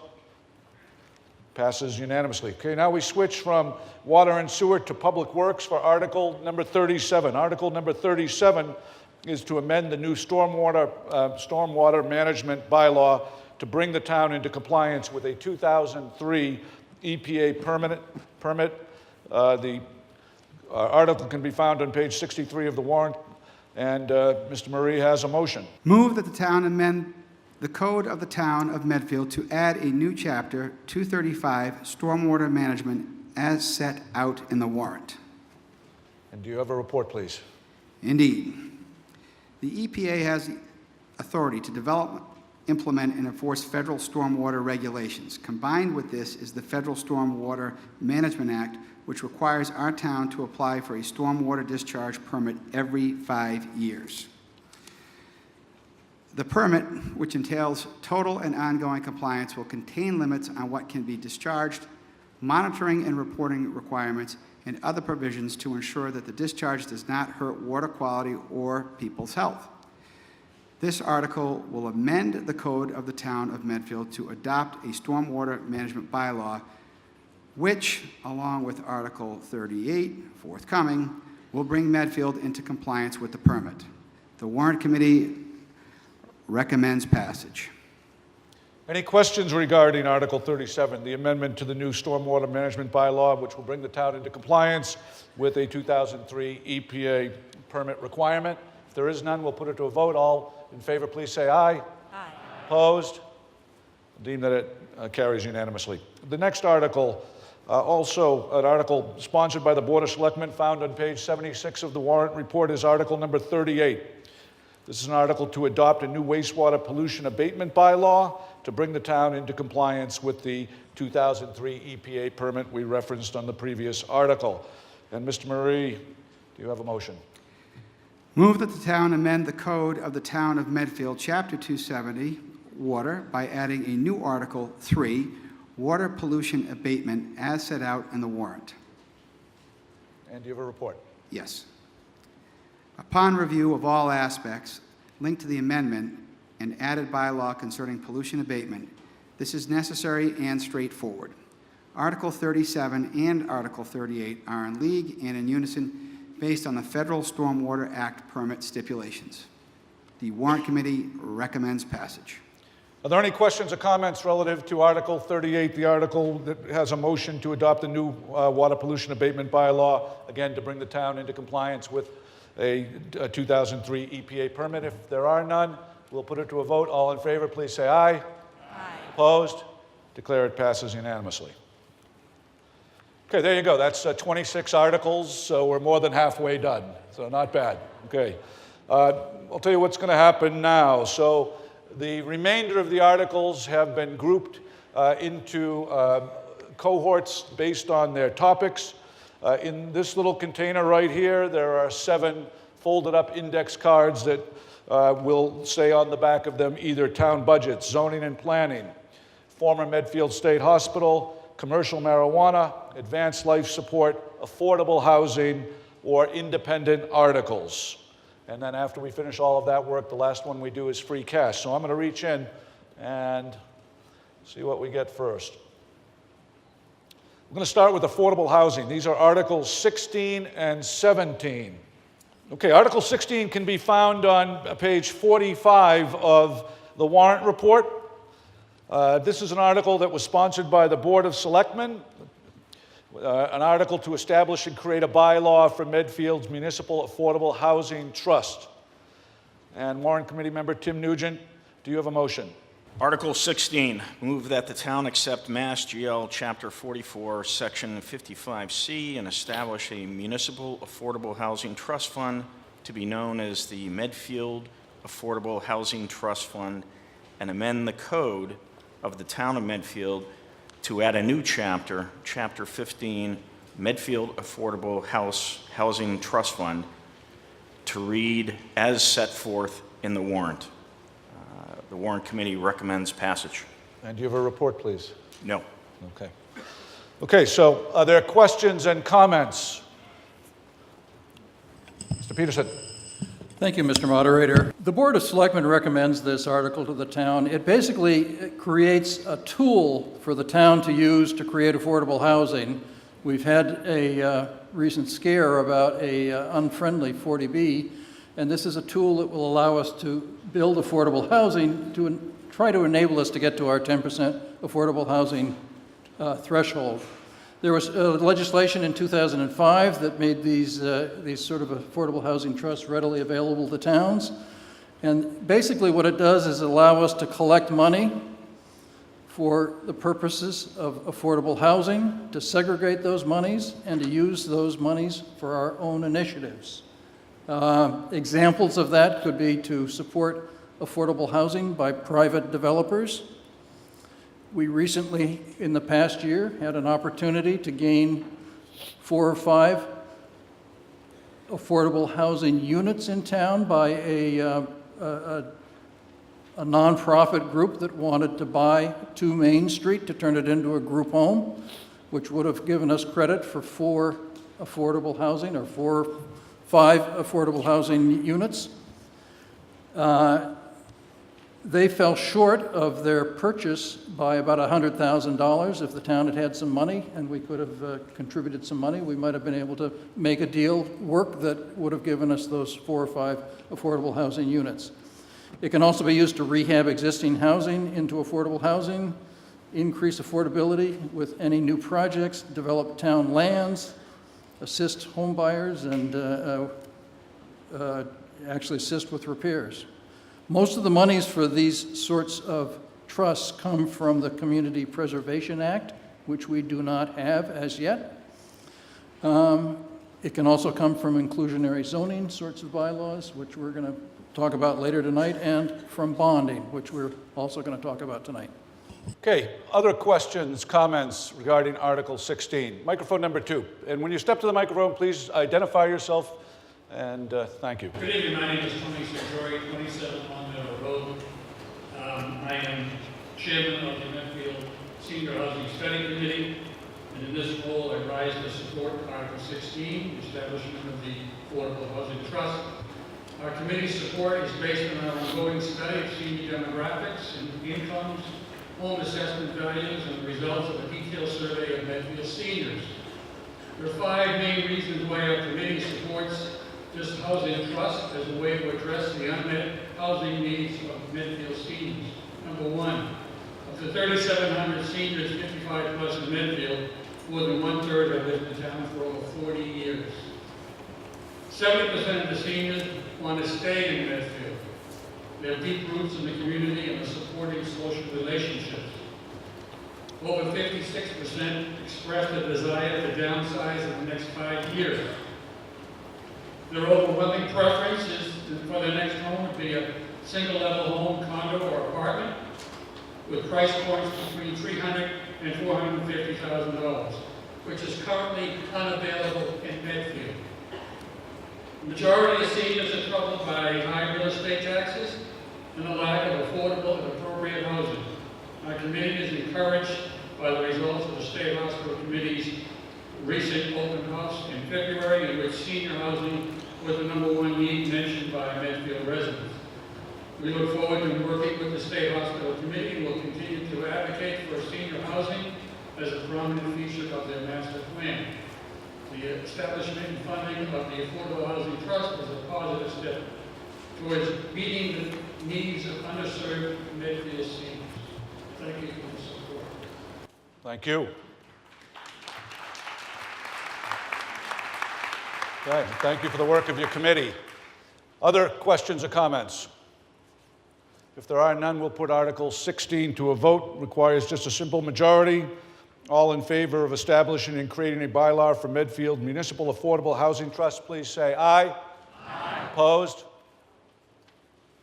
Passes unanimously. Okay, now we switch from water and sewer to public works for article number 37. Article number 37 is to amend the new stormwater management bylaw to bring the town into compliance with a 2003 EPA permit. The article can be found on page 63 of the warrant, and Mr. Marie has a motion. Move that the town amend the code of the town of Medfield to add a new chapter 235 Stormwater Management as set out in the warrant. And do you have a report, please? Indeed. The EPA has the authority to develop, implement, and enforce federal stormwater regulations. Combined with this is the Federal Stormwater Management Act, which requires our town to apply for a stormwater discharge permit every 5 years. The permit, which entails total and ongoing compliance, will contain limits on what can be discharged, monitoring and reporting requirements, and other provisions to ensure that the discharge does not hurt water quality or people's health. This article will amend the code of the town of Medfield to adopt a stormwater management bylaw, which, along with Article 38, forthcoming, will bring Medfield into compliance with the permit. The warrant committee recommends passage. Any questions regarding Article 37, the amendment to the new stormwater management bylaw, which will bring the town into compliance with a 2003 EPA permit requirement? If there is none, we'll put it to a vote. All in favor, please say aye. Aye. Opposed? Deem that it carries unanimously. The next article, also an article sponsored by the Board of Selectmen, found on page 76 of the warrant report, is Article number 38. This is an article to adopt a new wastewater pollution abatement bylaw to bring the town into compliance with the 2003 EPA permit we referenced on the previous article. And Mr. Marie, do you have a motion? Move that the town amend the code of the town of Medfield, Chapter 270, Water, by adding a new Article 3, Water Pollution Abatement, as set out in the warrant. And do you have a report? Yes. Upon review of all aspects linked to the amendment and added bylaw concerning pollution abatement, this is necessary and straightforward. Article 37 and Article 38 are in league and in unison based on the Federal Stormwater Act permit stipulations. The warrant committee recommends passage. Are there any questions or comments relative to Article 38, the article that has a motion to adopt the new water pollution abatement bylaw, again, to bring the town into compliance with a 2003 EPA permit? If there are none, we'll put it to a vote. All in favor, please say aye. Aye. Opposed? Declare it passes unanimously. Okay, there you go. That's 26 articles, so we're more than halfway done. So not bad. Okay. I'll tell you what's going to happen now. So the remainder of the articles have been grouped into cohorts based on their topics. In this little container right here, there are 7 folded up index cards that will say on the back of them either town budgets, zoning and planning, former Medfield State Hospital, commercial marijuana, advanced life support, affordable housing, or independent articles. And then after we finish all of that work, the last one we do is free cash. So I'm going to reach in and see what we get first. We're going to start with affordable housing. These are Articles 16 and 17. Okay, Article 16 can be found on page 45 of the warrant report. This is an article that was sponsored by the Board of Selectmen, an article to establish and create a bylaw for Medfield's Municipal Affordable Housing Trust. And Warrant Committee member Tim Nugent, do you have a motion? Article 16, move that the town accept Mass GL Chapter 44, Section 55C, and establish a Municipal Affordable Housing Trust Fund to be known as the Medfield Affordable Housing Trust Fund, and amend the code of the town of Medfield to add a new chapter, Chapter 15, Medfield Affordable Housing Trust Fund, to read as set forth in the warrant. The warrant committee recommends passage. And do you have a report, please? No. Okay. Okay, so are there questions and comments? Mr. Peterson. Thank you, Mr. Moderator. The Board of Selectmen recommends this article to the town. It basically creates a tool for the town to use to create affordable housing. We've had a recent scare about a unfriendly 40B, and this is a tool that will allow us to build affordable housing to try to enable us to get to our 10% affordable housing threshold. There was legislation in 2005 that made these sort of affordable housing trusts readily available to towns. And basically what it does is allow us to collect money for the purposes of affordable housing, to segregate those monies, and to use those monies for our own initiatives. Examples of that could be to support affordable housing by private developers. We recently, in the past year, had an opportunity to gain 4 or 5 affordable housing units in town by a nonprofit group that wanted to buy 2 Main Street to turn it into a group home, which would have given us credit for 4 affordable housing or 5 affordable housing units. They fell short of their purchase by about $100,000. If the town had had some money and we could have contributed some money, we might have been able to make a deal work that would have given us those 4 or 5 affordable housing units. It can also be used to rehab existing housing into affordable housing, increase affordability with any new projects, develop town lands, assist home buyers, and actually assist with repairs. Most of the monies for these sorts of trusts come from the Community Preservation Act, which we do not have as yet. It can also come from inclusionary zoning sorts of bylaws, which we're going to talk about later tonight, and from bonding, which we're also going to talk about tonight. Okay, other questions, comments regarding Article 16? Microphone number 2. And when you step to the microphone, please identify yourself, and thank you. Good evening, my name is Tony Sajori, 27 Long Meadow Road. I am chairman of the Medfield Senior Housing Study Committee, and in this role I rise to support Article 16, the establishment of the Affordable Housing Trust. Our committee's support is based on our ongoing study of senior demographics and incomes, home assessment values, and the results of a detailed survey of Medfield seniors. There are 5 main reasons why our committee supports this housing trust as a way to address the unmet housing needs of Medfield seniors. Number 1, of the 3,700 seniors 55 plus in Medfield, more than 1/3 have lived in town for over 40 years. 70% of the seniors want to stay in Medfield. They have deep roots in the community and are supporting social relationships. Over 56% expressed a desire to downsize in the next 5 years. Their overwhelming preference is for their next home would be a single-level home, condo, or apartment with price points between $300,000 and $450,000, which is currently unavailable in Medfield. The majority of seniors are troubled by high real estate taxes and a lack of affordable and appropriate housing. Our committee is encouraged by the results of the State Hospital Committee's recent open house in February, in which senior housing was the #1 need mentioned by Medfield residents. We look forward to working with the State Hospital Committee and will continue to advocate for senior housing as a prominent feature of their master plan. The establishment and funding of the Affordable Housing Trust is a positive step towards meeting the needs of underserved Medfield seniors. Thank you for the support. Thank you. Okay, thank you for the work of your committee. Other questions or comments? If there are none, we'll put Article 16 to a vote. Requires just a simple majority. All in favor of establishing and creating a bylaw for Medfield Municipal Affordable Housing Trust, please say aye. Aye. Opposed?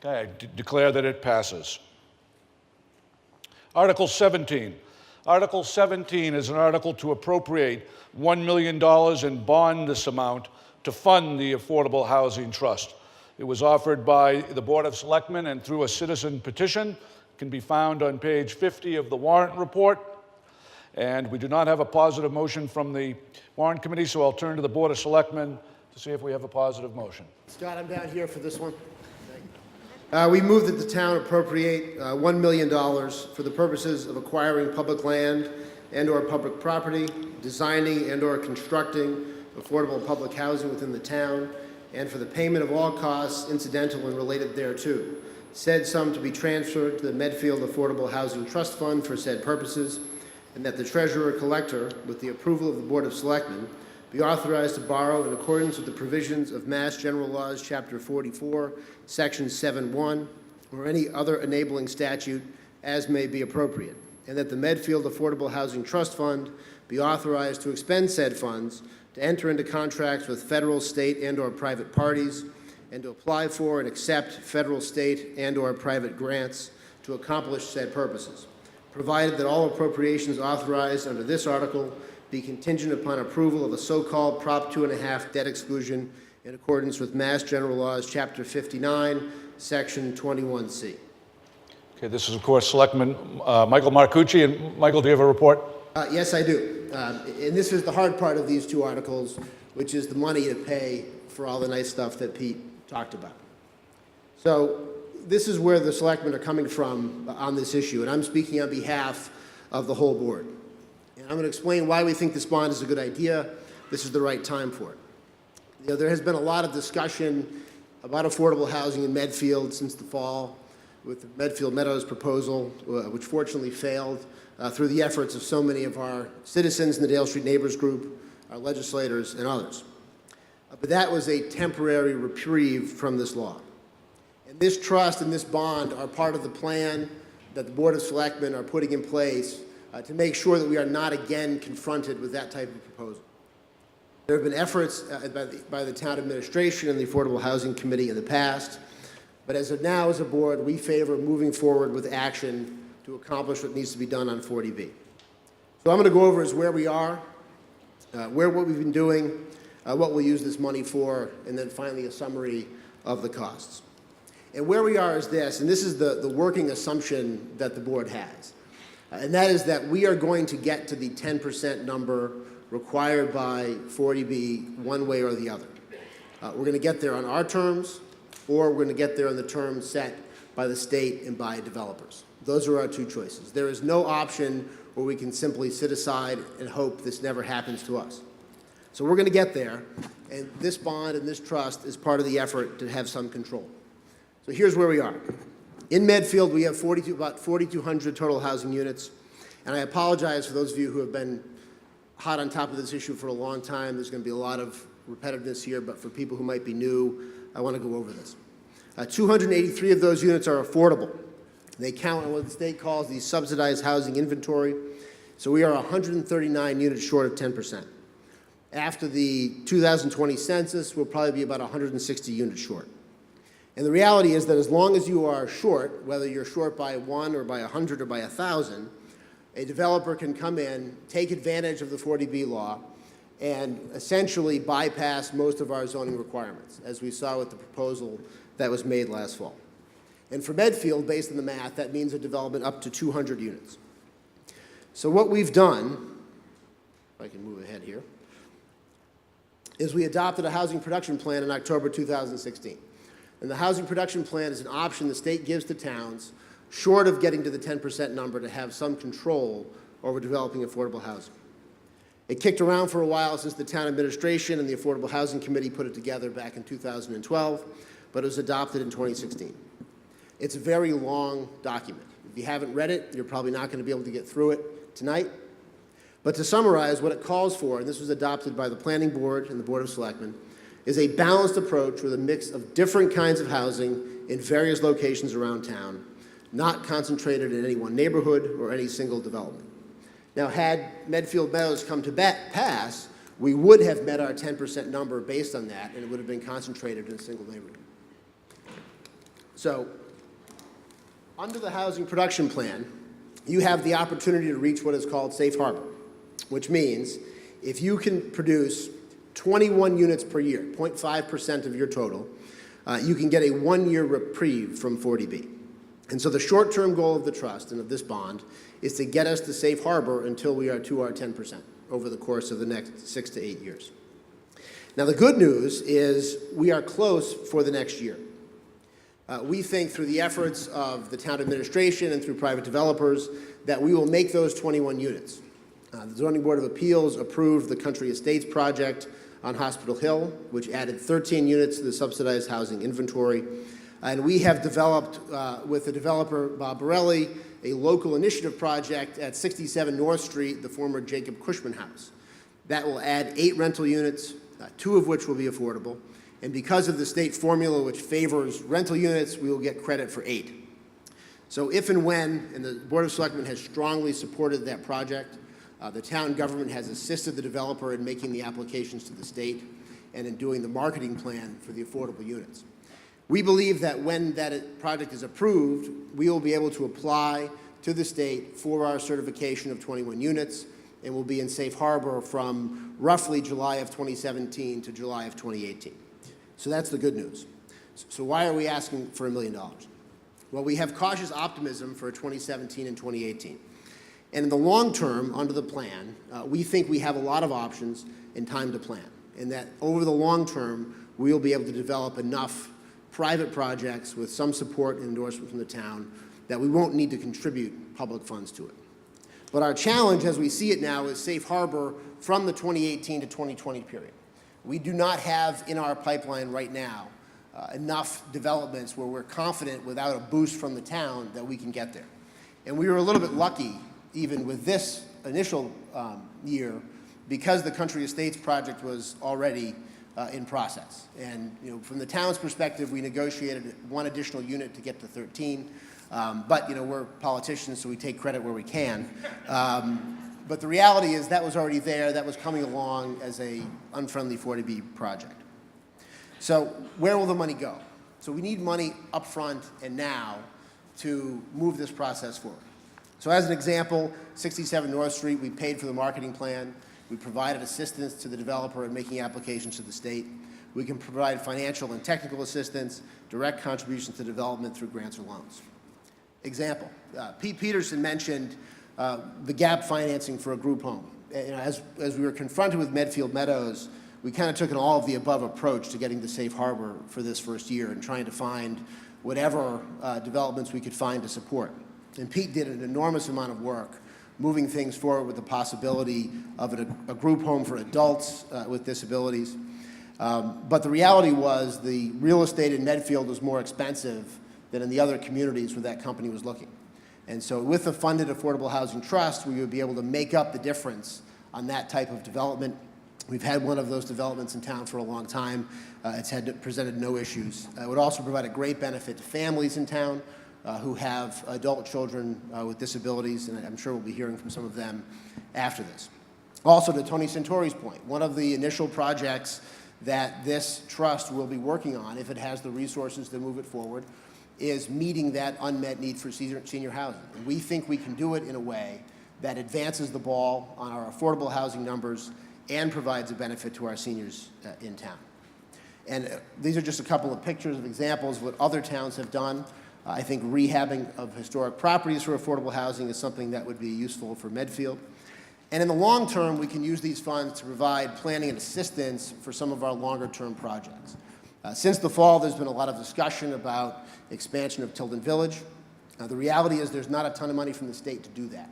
Okay, I declare that it passes. Article 17. Article 17 is an article to appropriate $1 million and bond this amount to fund the Affordable Housing Trust. It was offered by the Board of Selectmen and through a citizen petition. It can be found on page 50 of the warrant report. And we do not have a positive motion from the warrant committee, so I'll turn to the Board of Selectmen to see if we have a positive motion. Scott, I'm down here for this one. We move that the town appropriate $1 million for the purposes of acquiring public land and/or public property, designing and/or constructing affordable public housing within the town, and for the payment of all costs incidental and related thereto. Said sum to be transferred to the Medfield Affordable Housing Trust Fund for said purposes, and that the treasurer-collector, with the approval of the Board of Selectmen, be authorized to borrow in accordance with the provisions of Mass General Laws, Chapter 44, Section 7.1, or any other enabling statute as may be appropriate, and that the Medfield Affordable Housing Trust Fund be authorized to expend said funds to enter into contracts with federal, state, and/or private parties, and to apply for and accept federal, state, and/or private grants to accomplish said purposes, provided that all appropriations authorized under this article be contingent upon approval of a so-called Prop 2.5 debt exclusion in accordance with Mass General Laws, Chapter 59, Section 21C. Okay, this is, of course, Selectman Michael Marcucci. And Michael, do you have a report? Yes, I do. And this is the hard part of these two articles, which is the money to pay for all the nice stuff that Pete talked about. So this is where the selectmen are coming from on this issue, and I'm speaking on behalf of the whole board. And I'm going to explain why we think this bond is a good idea. This is the right time for it. You know, there has been a lot of discussion about affordable housing in Medfield since the fall with the Medfield Meadows proposal, which fortunately failed through the efforts of so many of our citizens in the Dale Street Neighbors Group, our legislators, and others. But that was a temporary reprieve from this law. And this trust and this bond are part of the plan that the Board of Selectmen are putting in place to make sure that we are not again confronted with that type of proposal. There have been efforts by the town administration and the Affordable Housing Committee in the past, but as of now, as a board, we favor moving forward with action to accomplish what needs to be done on 40B. So I'm going to go over is where we are, what we've been doing, what we'll use this money for, and then finally a summary of the costs. And where we are is this, and this is the working assumption that the board has, and that is that we are going to get to the 10% number required by 40B one way or the other. We're going to get there on our terms, or we're going to get there on the terms set by the state and by developers. Those are our two choices. There is no option where we can simply sit aside and hope this never happens to us. So we're going to get there, and this bond and this trust is part of the effort to have some control. So here's where we are. In Medfield, we have about 4,200 total housing units, and I apologize for those of you who have been hot on top of this issue for a long time. There's going to be a lot of repetitiveness here, but for people who might be new, I want to go over this. 283 of those units are affordable. They count on what the state calls the subsidized housing inventory, so we are 139 units short of 10%. After the 2020 census, we'll probably be about 160 units short. And the reality is that as long as you are short, whether you're short by 1 or by 100 or by 1,000, a developer can come in, take advantage of the 40B law, and essentially bypass most of our zoning requirements, as we saw with the proposal that was made last fall. And for Medfield, based on the math, that means a development up to 200 units. So what we've done, if I can move ahead here, is we adopted a housing production plan in October 2016. And the housing production plan is an option the state gives to towns, short of getting to the 10% number, to have some control over developing affordable housing. It kicked around for a while since the town administration and the Affordable Housing Committee put it together back in 2012, but it was adopted in 2016. It's a very long document. If you haven't read it, you're probably not going to be able to get through it tonight. But to summarize, what it calls for, and this was adopted by the Planning Board and the Board of Selectmen, is a balanced approach with a mix of different kinds of housing in various locations around town, not concentrated in any one neighborhood or any single development. Now, had Medfield Meadows come to pass, we would have met our 10% number based on that, and it would have been concentrated in a single neighborhood. So, under the housing production plan, you have the opportunity to reach what is called safe harbor, which means if you can produce 21 units per year, 0.5% of your total, you can get a one-year reprieve from 40B. And so the short-term goal of the trust and of this bond is to get us to safe harbor until we are to our 10% over the course of the next 6 to 8 years. Now, the good news is we are close for the next year. We think through the efforts of the town administration and through private developers that we will make those 21 units. The Zoning Board of Appeals approved the Country Estates project on Hospital Hill, which added 13 units to the subsidized housing inventory. And we have developed, with the developer Bob Borelli, a local initiative project at 67 North Street, the former Jacob Cushman House. That will add 8 rental units, 2 of which will be affordable. And because of the state formula which favors rental units, we will get credit for 8. So if and when, and the Board of Selectmen has strongly supported that project, the town government has assisted the developer in making the applications to the state and in doing the marketing plan for the affordable units. We believe that when that project is approved, we will be able to apply to the state for our certification of 21 units, and will be in safe harbor from roughly July of 2017 to July of 2018. So that's the good news. So why are we asking for $1 million? Well, we have cautious optimism for 2017 and 2018. And in the long term, under the plan, we think we have a lot of options and time to plan, and that over the long term, we will be able to develop enough private projects with some support and endorsement from the town that we won't need to contribute public funds to it. But our challenge, as we see it now, is safe harbor from the 2018 to 2020 period. We do not have in our pipeline right now enough developments where we're confident without a boost from the town that we can get there. And we were a little bit lucky even with this initial year because the Country Estates project was already in process. And from the town's perspective, we negotiated 1 additional unit to get to 13. But we're politicians, so we take credit where we can. But the reality is that was already there. That was coming along as a unfriendly 40B project. So where will the money go? So we need money up front and now to move this process forward. So as an example, 67 North Street, we paid for the marketing plan. We provided assistance to the developer in making applications to the state. We can provide financial and technical assistance, direct contributions to development through grants or loans. Example, Pete Peterson mentioned the gap financing for a group home. As we were confronted with Medfield Meadows, we kind of took an all-of-the-above approach to getting the safe harbor for this first year and trying to find whatever developments we could find to support. And Pete did an enormous amount of work moving things forward with the possibility of a group home for adults with disabilities. But the reality was the real estate in Medfield was more expensive than in the other communities where that company was looking. And so with the funded Affordable Housing Trust, we would be able to make up the difference on that type of development. We've had one of those developments in town for a long time. It's presented no issues. It would also provide a great benefit to families in town who have adult children with disabilities, and I'm sure we'll be hearing from some of them after this. Also, to Tony Santori's point, one of the initial projects that this trust will be working on, if it has the resources to move it forward, is meeting that unmet need for senior housing. And we think we can do it in a way that advances the ball on our affordable housing numbers and provides a benefit to our seniors in town. And these are just a couple of pictures of examples of what other towns have done. I think rehabbing of historic properties for affordable housing is something that would be useful for Medfield. And in the long term, we can use these funds to provide planning and assistance for some of our longer term projects. Since the fall, there's been a lot of discussion about expansion of Tilden Village. The reality is there's not a ton of money from the state to do that.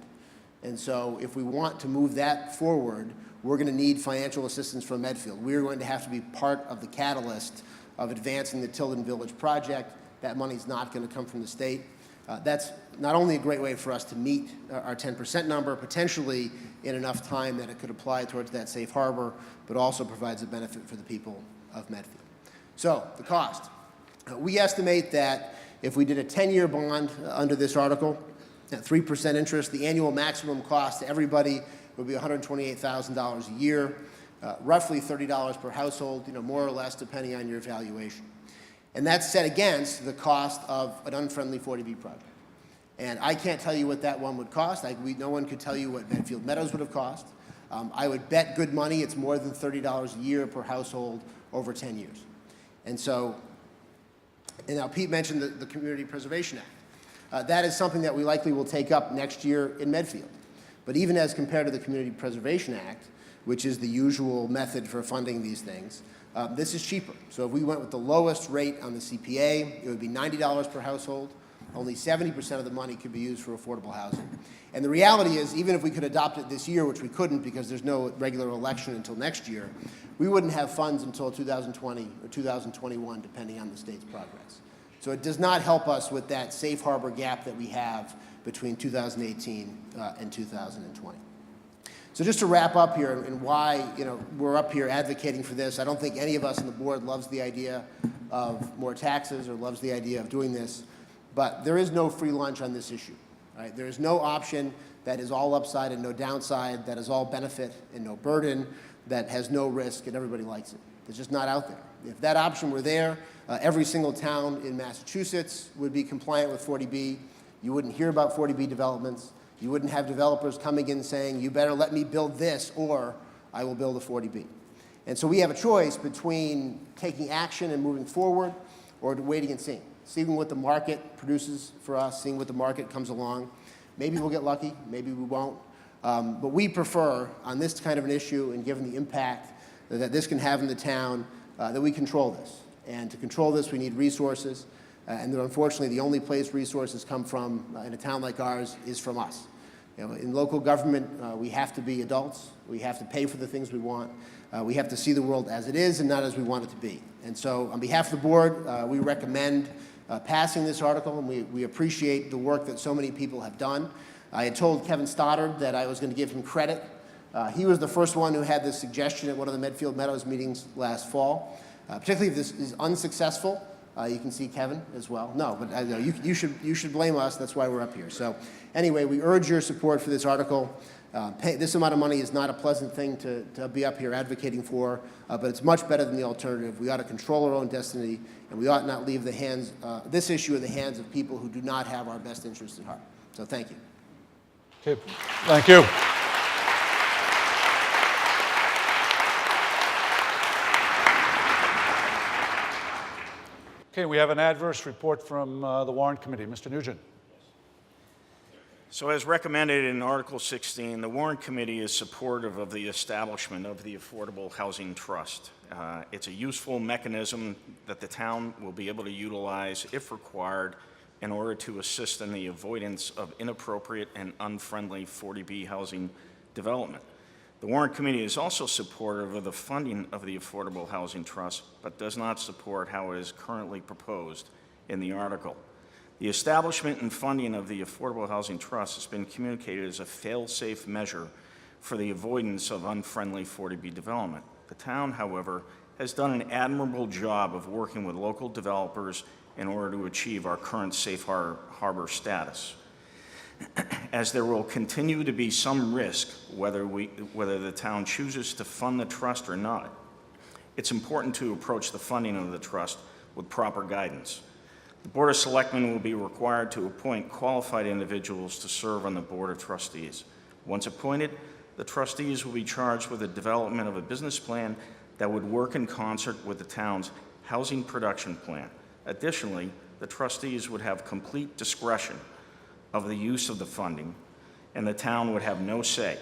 And so if we want to move that forward, we're going to need financial assistance from Medfield. We're going to have to be part of the catalyst of advancing the Tilden Village project. That money's not going to come from the state. That's not only a great way for us to meet our 10% number, potentially in enough time that it could apply towards that safe harbor, but also provides a benefit for the people of Medfield. So, the cost. We estimate that if we did a 10-year bond under this article, at 3% interest, the annual maximum cost to everybody would be $128,000 a year, roughly $30 per household, more or less depending on your valuation. And that's set against the cost of an unfriendly 40B project. And I can't tell you what that one would cost. No one could tell you what Medfield Meadows would have cost. I would bet good money it's more than $30 a year per household over 10 years. And so, and now Pete mentioned the Community Preservation Act. That is something that we likely will take up next year in Medfield. But even as compared to the Community Preservation Act, which is the usual method for funding these things, This is cheaper. So if we went with the lowest rate on the CPA, it would be $90 per household. Only 70% of the money could be used for affordable housing. And the reality is, even if we could adopt it this year, which we couldn't because there's no regular election until next year, we wouldn't have funds until 2020 or 2021, depending on the state's progress. So it does not help us with that safe harbor gap that we have between 2018 and 2020. So just to wrap up here and why we're up here advocating for this, I don't think any of us on the board loves the idea of more taxes or loves the idea of doing this, but there is no free lunch on this issue. Right? There is no option that is all upside and no downside, that is all benefit and no burden, that has no risk and everybody likes it. It's just not out there. If that option were there, every single town in Massachusetts would be compliant with 40B. You wouldn't hear about 40B developments. You wouldn't have developers coming in saying, you better let me build this or I will build a 40B. And so we have a choice between taking action and moving forward or waiting and seeing what the market produces for us, seeing what the market comes along. Maybe we'll get lucky, maybe we won't. But we prefer, on this kind of an issue and given the impact that this can have in the town, that we control this. And to control this, we need resources. And then unfortunately, the only place resources come from in a town like ours is from us. In local government, we have to be adults. We have to pay for the things we want. We have to see the world as it is and not as we want it to be. And so on behalf of the board, we recommend passing this article, and we appreciate the work that so many people have done. I had told Kevin Stoddard that I was going to give him credit. He was the first one who had this suggestion at one of the Medfield Meadows meetings last fall. Particularly if this is unsuccessful, you can see Kevin as well. No, but you should blame us. That's why we're up here. So anyway, we urge your support for this article. This amount of money is not a pleasant thing to be up here advocating for, but it's much better than the alternative. We ought to control our own destiny, and we ought not leave this issue in the hands of people who do not have our best interests at heart. So thank you. Okay, thank you. Okay, we have an adverse report from the Warrant Committee. Mr. Nugent. So as recommended in Article 16, the Warrant Committee is supportive of the establishment of the Affordable Housing Trust. It's a useful mechanism that the town will be able to utilize if required in order to assist in the avoidance of inappropriate and unfriendly 40B housing development. The Warrant Committee is also supportive of the funding of the Affordable Housing Trust, but does not support how it is currently proposed in the article. The establishment and funding of the Affordable Housing Trust has been communicated as a fail-safe measure for the avoidance of unfriendly 40B development. The town, however, has done an admirable job of working with local developers in order to achieve our current safe harbor status. As there will continue to be some risk whether the town chooses to fund the trust or not, it's important to approach the funding of the trust with proper guidance. The Board of Selectmen will be required to appoint qualified individuals to serve on the Board of Trustees. Once appointed, the trustees will be charged with the development of a business plan that would work in concert with the town's housing production plan. Additionally, the trustees would have complete discretion of the use of the funding, and the town would have no say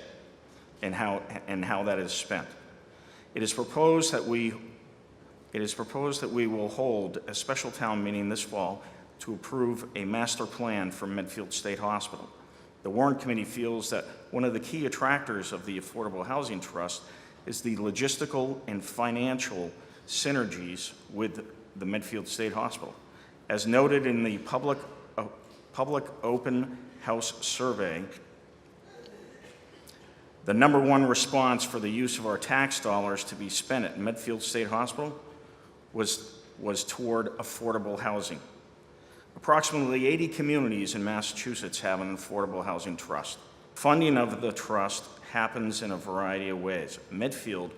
in how that is spent. It is proposed that we will hold a special town meeting this fall to approve a master plan for Medfield State Hospital. The Warrant Committee feels that one of the key attractors of the Affordable Housing Trust is the logistical and financial synergies with the Medfield State Hospital. As noted in the public open house survey, the #1 response for the use of our tax dollars to be spent at Medfield State Hospital was toward affordable housing. Approximately 80 communities in Massachusetts have an affordable housing trust. Funding of the trust happens in a variety of ways. Medfield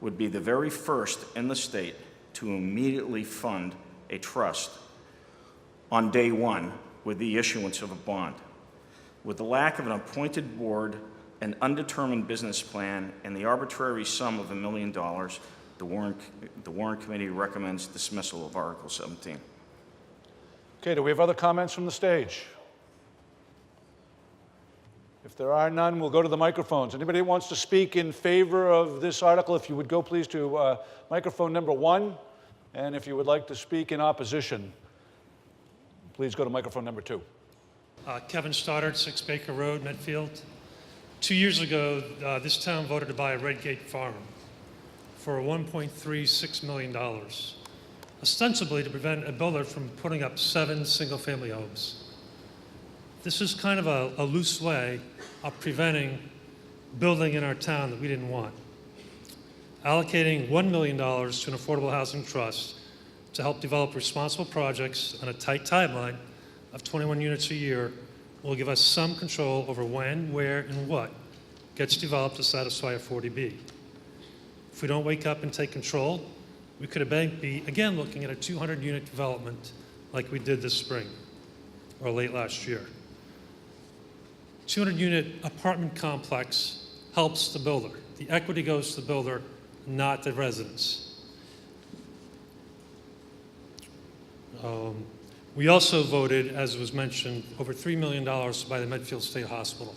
would be the very first in the state to immediately fund a trust on day one with the issuance of a bond. With the lack of an appointed board, an undetermined business plan, and the arbitrary sum of $1 million, the Warrant Committee recommends dismissal of Article 17. Okay, do we have other comments from the stage? If there are none, we'll go to the microphones. Anybody who wants to speak in favor of this article, if you would go please to microphone number 1. And if you would like to speak in opposition, please go to microphone number 2. Kevin Stoddard, 6 Baker Road, Medfield. 2 years ago, this town voted to buy a Redgate farm for $1.36 million, ostensibly to prevent a builder from putting up 7 single-family homes. This is kind of a loose way of preventing building in our town that we didn't want. Allocating $1 million to an affordable housing trust to help develop responsible projects on a tight timeline of 21 units a year will give us some control over when, where, and what gets developed to satisfy a 40B. If we don't wake up and take control, we could be again looking at a 200-unit development like we did this spring or late last year. 200-unit apartment complex helps the builder. The equity goes to the builder, not the residents. We also voted, as was mentioned, over $3 million by the Medfield State Hospital.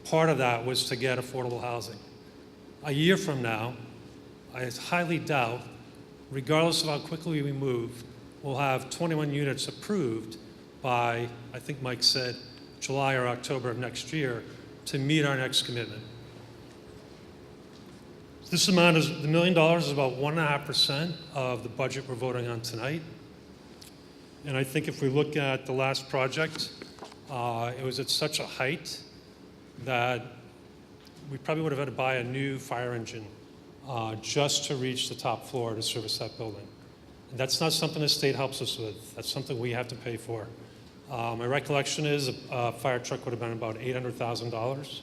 Part of that was to get affordable housing. A year from now, I highly doubt, regardless of how quickly we move, we'll have 21 units approved by, I think Mike said, July or October of next year to meet our next commitment. This amount is, the $1 million is about 1.5% of the budget we're voting on tonight. And I think if we look at the last project, it was at such a height that we probably would have had to buy a new fire engine just to reach the top floor to service that building. And that's not something the state helps us with. That's something we have to pay for. My recollection is a fire truck would have been about $800,000.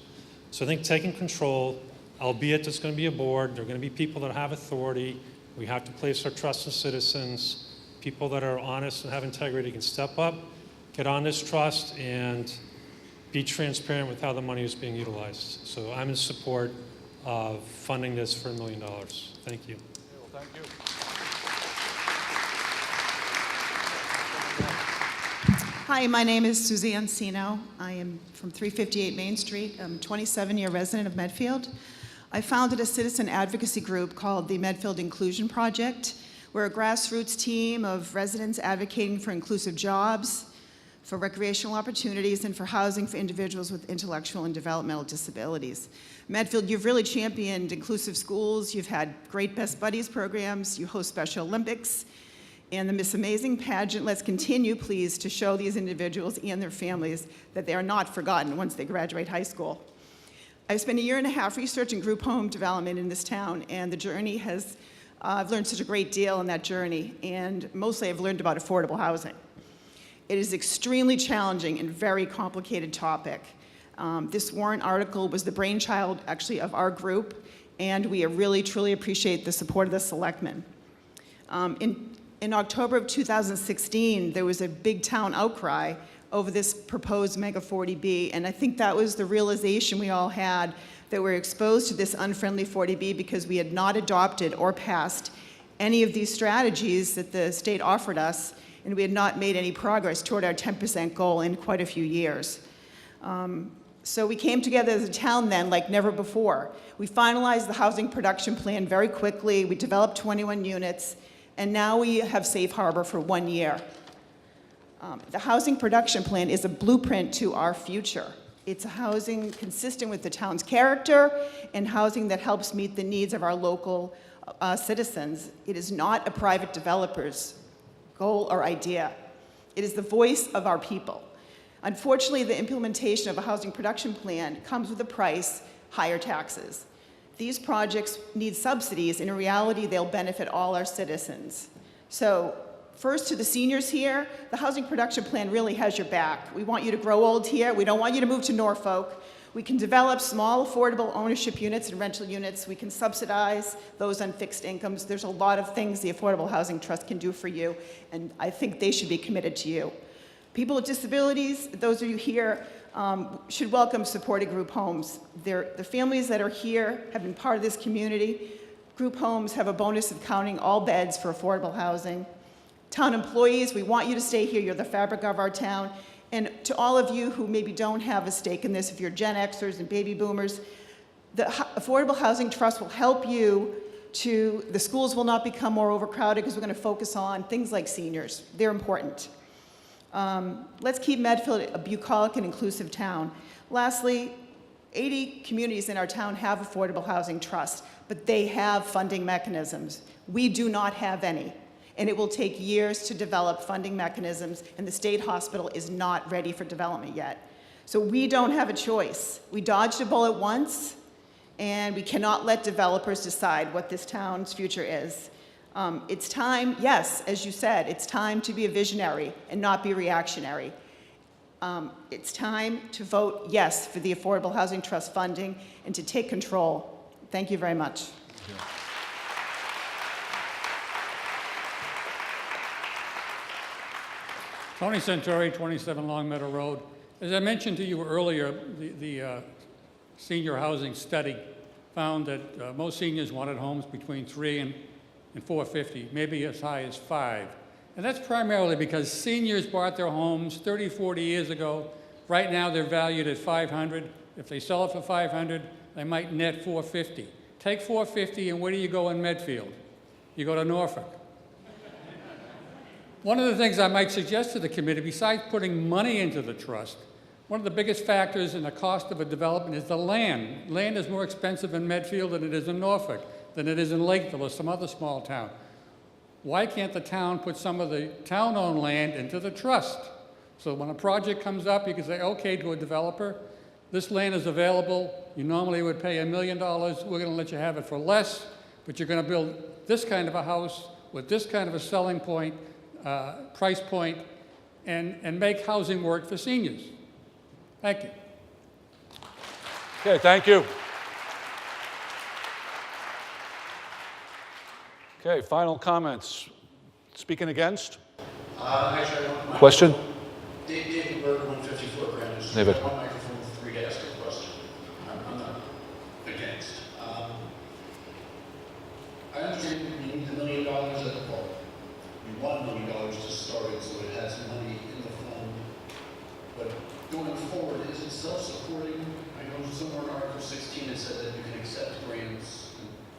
So I think taking control, albeit there's going to be a board, there are going to be people that have authority, we have to place our trust in citizens. People that are honest and have integrity can step up, get on this trust, and be transparent with how the money is being utilized. So I'm in support of funding this for $1 million. Thank you. Well, thank you. Hi, my name is Suzanne Sino. I am from 358 Main Street. I'm a 27-year resident of Medfield. I founded a citizen advocacy group called the Medfield Inclusion Project. We're a grassroots team of residents advocating for inclusive jobs, for recreational opportunities, and for housing for individuals with intellectual and developmental disabilities. Medfield, you've really championed inclusive schools. You've had great Best Buddies programs. You host Special Olympics and the Miss Amazing pageant. Let's continue, please, to show these individuals and their families that they are not forgotten once they graduate high school. I've spent 1.5 years researching group home development in this town, and the journey has I've learned such a great deal in that journey, and mostly I've learned about affordable housing. It is extremely challenging and very complicated topic. This warrant article was the brainchild, actually, of our group, and we really, truly appreciate the support of the selectmen. In October of 2016, there was a big town outcry over this proposed Mega 40B, and I think that was the realization we all had, that we're exposed to this unfriendly 40B because we had not adopted or passed any of these strategies that the state offered us, and we had not made any progress toward our 10% goal in quite a few years. So we came together as a town then like never before. We finalized the housing production plan very quickly. We developed 21 units, and now we have safe harbor for 1 year. The housing production plan is a blueprint to our future. It's a housing consistent with the town's character and housing that helps meet the needs of our local citizens. It is not a private developer's goal or idea. It is the voice of our people. Unfortunately, the implementation of a housing production plan comes with a price: higher taxes. These projects need subsidies. In reality, they'll benefit all our citizens. So, first, to the seniors here, the housing production plan really has your back. We want you to grow old here. We don't want you to move to Norfolk. We can develop small, affordable ownership units and rental units. We can subsidize those on fixed incomes. There's a lot of things the Affordable Housing Trust can do for you, and I think they should be committed to you. People with disabilities, those of you here, should welcome supported group homes. The families that are here have been part of this community. Group homes have a bonus of counting all beds for affordable housing. Town employees, we want you to stay here. You're the fabric of our town. And to all of you who maybe don't have a stake in this, if you're Gen Xers and baby boomers, the Affordable Housing Trust will help you to, the schools will not become more overcrowded because we're going to focus on things like seniors. They're important. Let's keep Medfield a bucolic and inclusive town. Lastly, 80 communities in our town have affordable housing trusts, but they have funding mechanisms. We do not have any, and it will take years to develop funding mechanisms, and the state hospital is not ready for development yet. So we don't have a choice. We dodged a bullet once, and we cannot let developers decide what this town's future is. It's time, yes, as you said, it's time to be a visionary and not be reactionary. It's time to vote yes for the Affordable Housing Trust funding and to take control. Thank you very much. Tony Santori, 27 Long Meadow Road. As I mentioned to you earlier, the senior housing study found that most seniors wanted homes between $300 and $450, maybe as high as $500. And that's primarily because seniors bought their homes 30, 40 years ago. Right now they're valued at $500. If they sell it for $500, they might net $450. Take $450 and where do you go in Medfield? You go to Norfolk. One of the things I might suggest to the committee, besides putting money into the trust, one of the biggest factors in the cost of a development is the land. Land is more expensive in Medfield than it is in Norfolk, than it is in Lakeville or some other small town. Why can't the town put some of the town-owned land into the trust? So when a project comes up, you can say, okay, to a developer, this land is available. You normally would pay $1 million. We're going to let you have it for less, but you're going to build this kind of a house with this kind of a selling point, price point, and make housing work for seniors. Thank you. Okay, thank you. Okay, final comments. Speaking against? Actually, I want my Question? David Berg, 154 Grand Street. David. I want microphone 3 to ask a question. I'm not against. I understand you need $1 million at the park. You want $1 million to start it so it has money in the fund. But going forward, is it self-supporting? I know somewhere in Article 16 it said that you can accept grants.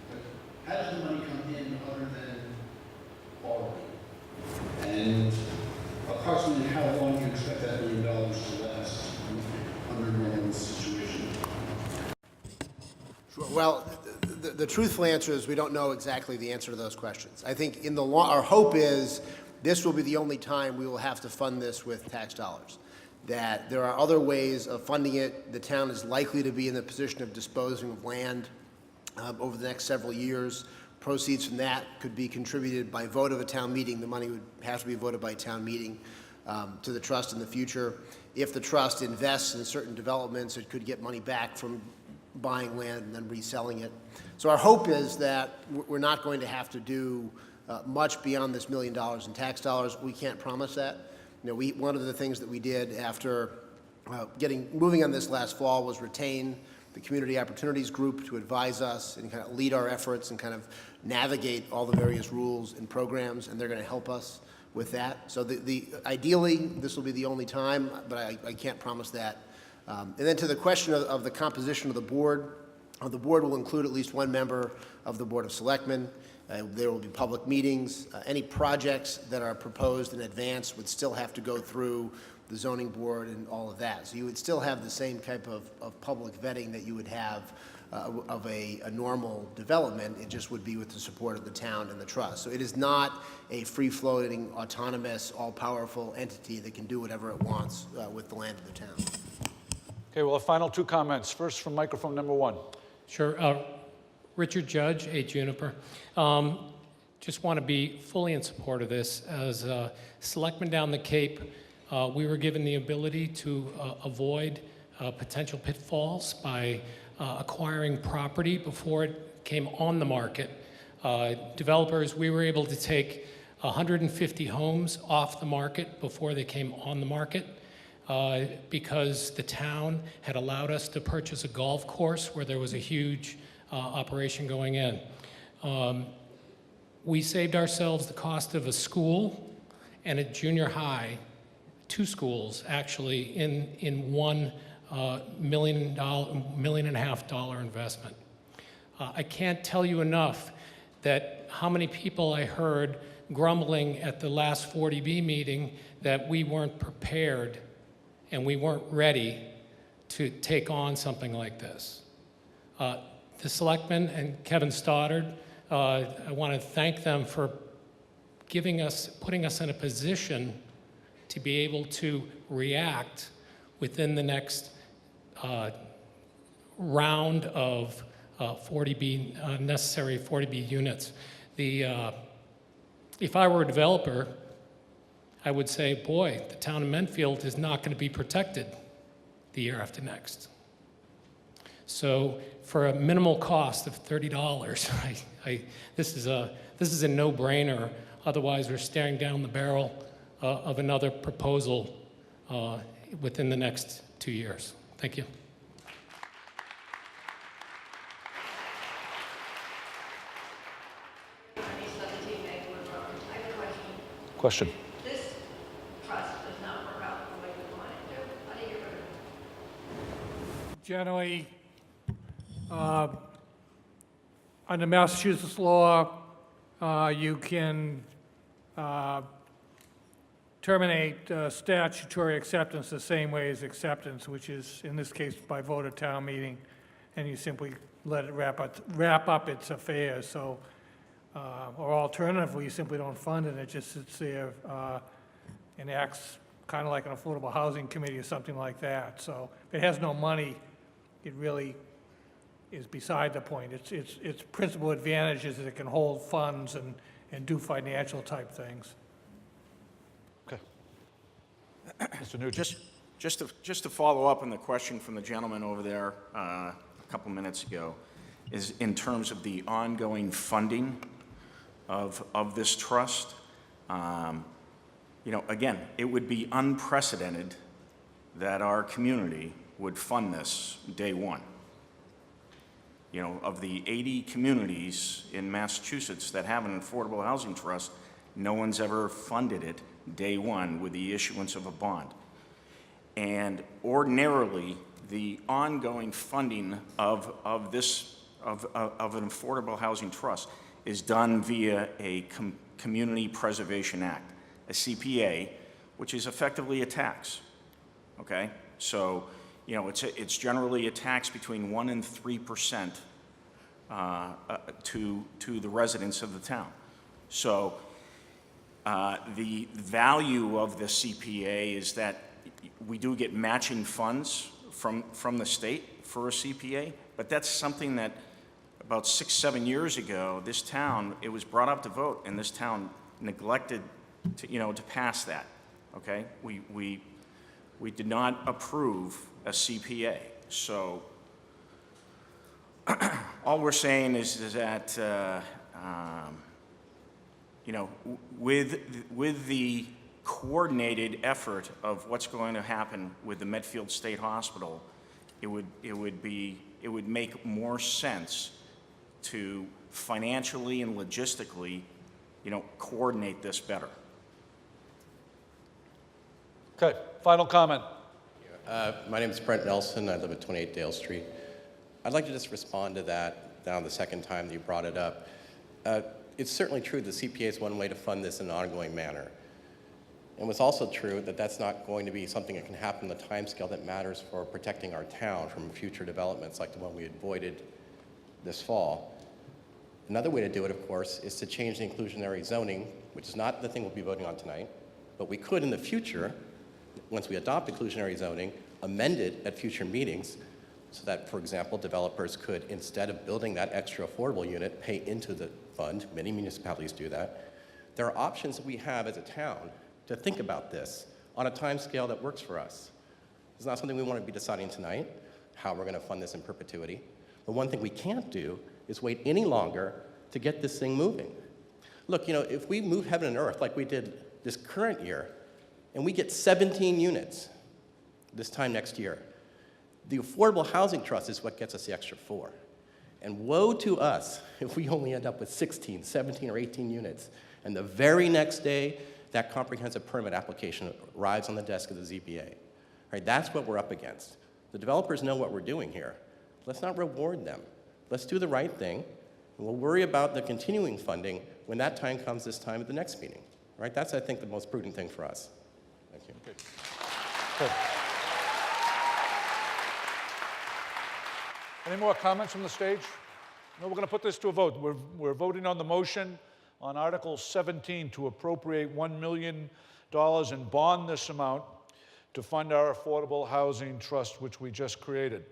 But how does the money come in other than borrowing? And approximately how long do you expect that $1 million to last under normal situation? Sure. Well, the truthful answer is we don't know exactly the answer to those questions. I think in the long, our hope is this will be the only time we will have to fund this with tax dollars. That there are other ways of funding it. The town is likely to be in the position of disposing of land over the next several years. Proceeds from that could be contributed by vote of a town meeting. The money would have to be voted by a town meeting to the trust in the future. If the trust invests in certain developments, it could get money back from buying land and then reselling it. So our hope is that we're not going to have to do much beyond this $1 million in tax dollars. We can't promise that. You know, one of the things that we did after moving on this last fall was retain the Community Opportunities Group to advise us and kind of lead our efforts and kind of navigate all the various rules and programs, and they're going to help us with that. So ideally, this will be the only time, but I can't promise that. And then to the question of the composition of the board will include at least one member of the Board of Selectmen. There will be public meetings. Any projects that are proposed in advance would still have to go through the zoning board and all of that. So you would still have the same type of public vetting that you would have of a normal development. It just would be with the support of the town and the trust. So it is not a free-floating, autonomous, all-powerful entity that can do whatever it wants with the land of the town. Okay, well, final two comments. First from microphone number 1. Sure. Richard Judge, 8 Juniper. Just want to be fully in support of this. As selectmen down the Cape, we were given the ability to avoid potential pitfalls by acquiring property before it came on the market. Developers, we were able to take 150 homes off the market before they came on the market because the town had allowed us to purchase a golf course where there was a huge operation going in. We saved ourselves the cost of a school and a junior high two schools actually in one $1.5 million investment. I can't tell you enough that how many people I heard grumbling at the last 40B meeting that we weren't prepared and we weren't ready to take on something like this. The selectmen and Kevin Stoddard, I want to thank them for putting us in a position to be able to react within the next round of 40B, necessary 40B units. If I were a developer, I would say, boy, the town of Medfield is not going to be protected the year after next. So for a minimal cost of $30, this is a no-brainer. Otherwise, we're staring down the barrel of another proposal within the next 2 years. Thank you. Question. This trust does not work out the way we want it to. How do you get rid of it? Generally, under Massachusetts law, you can terminate statutory acceptance the same way as acceptance, which is, in this case, by vote at town meeting, and you simply let it wrap up its affairs. So, or alternatively, you simply don't fund it, it just sits there and acts kind of like an affordable housing committee or something like that. So if it has no money, it really is beside the point. Its principal advantage is that it can hold funds and do financial type things. Okay. Mr. Nugent. Just to follow up on the question from the gentleman over there a couple minutes ago, is in terms of the ongoing funding of this trust. You know, again, it would be unprecedented that our community would fund this day one. You know, of the 80 communities in Massachusetts that have an affordable housing trust, no one's ever funded it day one with the issuance of a bond. And ordinarily, the ongoing funding of an affordable housing trust is done via a Community Preservation Act, a CPA, which is effectively a tax, okay? So, you know, it's generally a tax between 1% and 3% to the residents of the town. So the value of the CPA is that we do get matching funds from the state for a CPA, but that's something that about 6-7 years ago, this town, it was brought up to vote, and this town neglected to pass that, okay? We did not approve a CPA. So all we're saying is that, you know, with the coordinated effort of what's going to happen with the Medfield State Hospital, it would make more sense to financially and logistically, you know, coordinate this better. Okay, final comment. My name is Brent Nelson. I live at 28 Dale Street. I'd like to just respond to that now the second time that you brought it up. It's certainly true the CPA is one way to fund this in an ongoing manner. And it's also true that that's not going to be something that can happen in the timescale that matters for protecting our town from future developments like the one we avoided this fall. Another way to do it, of course, is to change the inclusionary zoning, which is not the thing we'll be voting on tonight, but we could in the future, once we adopt inclusionary zoning, amend it at future meetings so that, for example, developers could, instead of building that extra affordable unit, pay into the fund. Many municipalities do that. There are options that we have as a town to think about this on a time scale that works for us. It's not something we want to be deciding tonight, how we're going to fund this in perpetuity. But one thing we can't do is wait any longer to get this thing moving. Look, you know, if we move heaven and earth like we did this current year, and we get 17 units this time next year, the Affordable Housing Trust is what gets us the extra 4. And woe to us if we only end up with 16, 17, or 18 units. And the very next day, that comprehensive permit application arrives on the desk of the ZBA. Right, that's what we're up against. The developers know what we're doing here. Let's not reward them. Let's do the right thing, and we'll worry about the continuing funding when that time comes this time at the next meeting. Right? That's, I think, the most prudent thing for us. Thank you. Good. Any more comments from the stage? No, we're going to put this to a vote. We're voting on the motion on Article 17 to appropriate $1 million and bond this amount to fund our affordable housing trust, which we just created.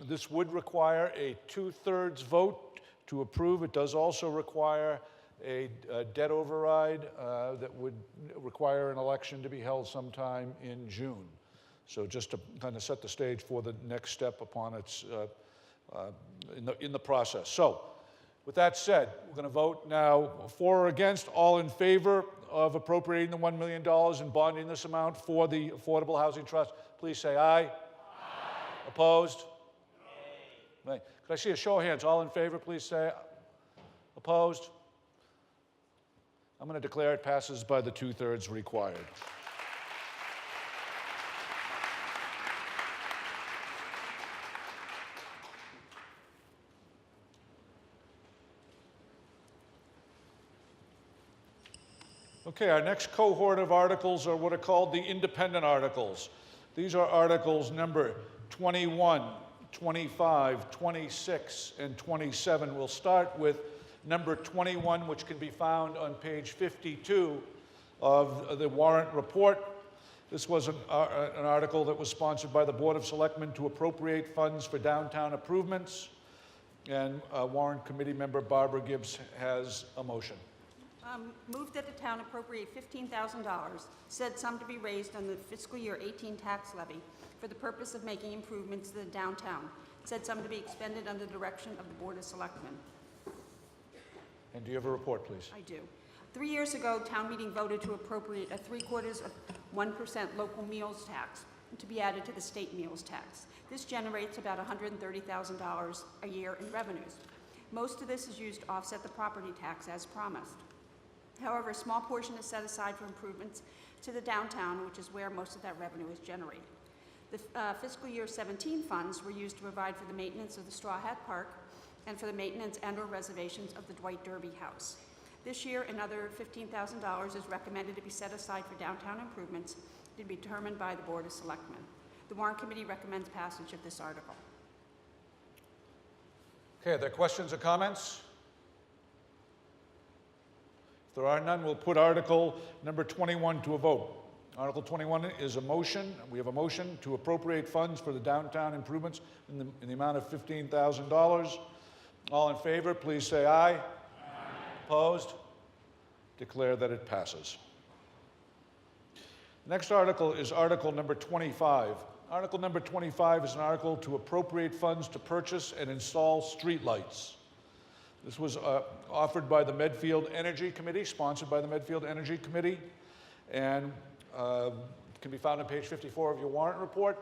This would require a 2/3 vote to approve. It does also require a debt override that would require an election to be held sometime in June. So just to kind of set the stage for the next step upon its in the process. So, with that said, we're going to vote now for or against. All in favor of appropriating the $1 million and bonding this amount for the Affordable Housing Trust, please say aye. Aye. Opposed? Nay. Could I see a show of hands? All in favor, please say opposed. I'm going to declare it passes by the 2/3 required. Okay, our next cohort of articles are what are called the independent articles. These are articles number 21, 25, 26, and 27. We'll start with number 21, which can be found on page 52 of the warrant report. This was an article that was sponsored by the Board of Selectmen to appropriate funds for downtown improvements. And warrant committee member Barbara Gibbs has a motion. Move that the town appropriate $15,000, said sum to be raised on the fiscal year 18 tax levy for the purpose of making improvements to the downtown, said sum to be expended under the direction of the Board of Selectmen. And do you have a report, please? I do. 3 years ago, town meeting voted to appropriate a 0.75% local meals tax to be added to the state meals tax. This generates about $130,000 a year in revenues. Most of this is used to offset the property tax as promised. However, a small portion is set aside for improvements to the downtown, which is where most of that revenue is generated. The fiscal year 17 funds were used to provide for the maintenance of the Straw Hat Park and for the maintenance and/or reservations of the Dwight Derby House. This year, another $15,000 is recommended to be set aside for downtown improvements to be determined by the Board of Selectmen. The Warrant Committee recommends passage of this article. Okay, are there questions or comments? If there are none, we'll put Article number 21 to a vote. Article 21 is a motion. We have a motion to appropriate funds for the downtown improvements in the amount of $15,000. All in favor, please say aye. Aye. Opposed? Declare that it passes. Next article is Article number 25. Article number 25 is an article to appropriate funds to purchase and install streetlights. This was offered by the Medfield Energy Committee, sponsored by the Medfield Energy Committee, and can be found on page 54 of your warrant report.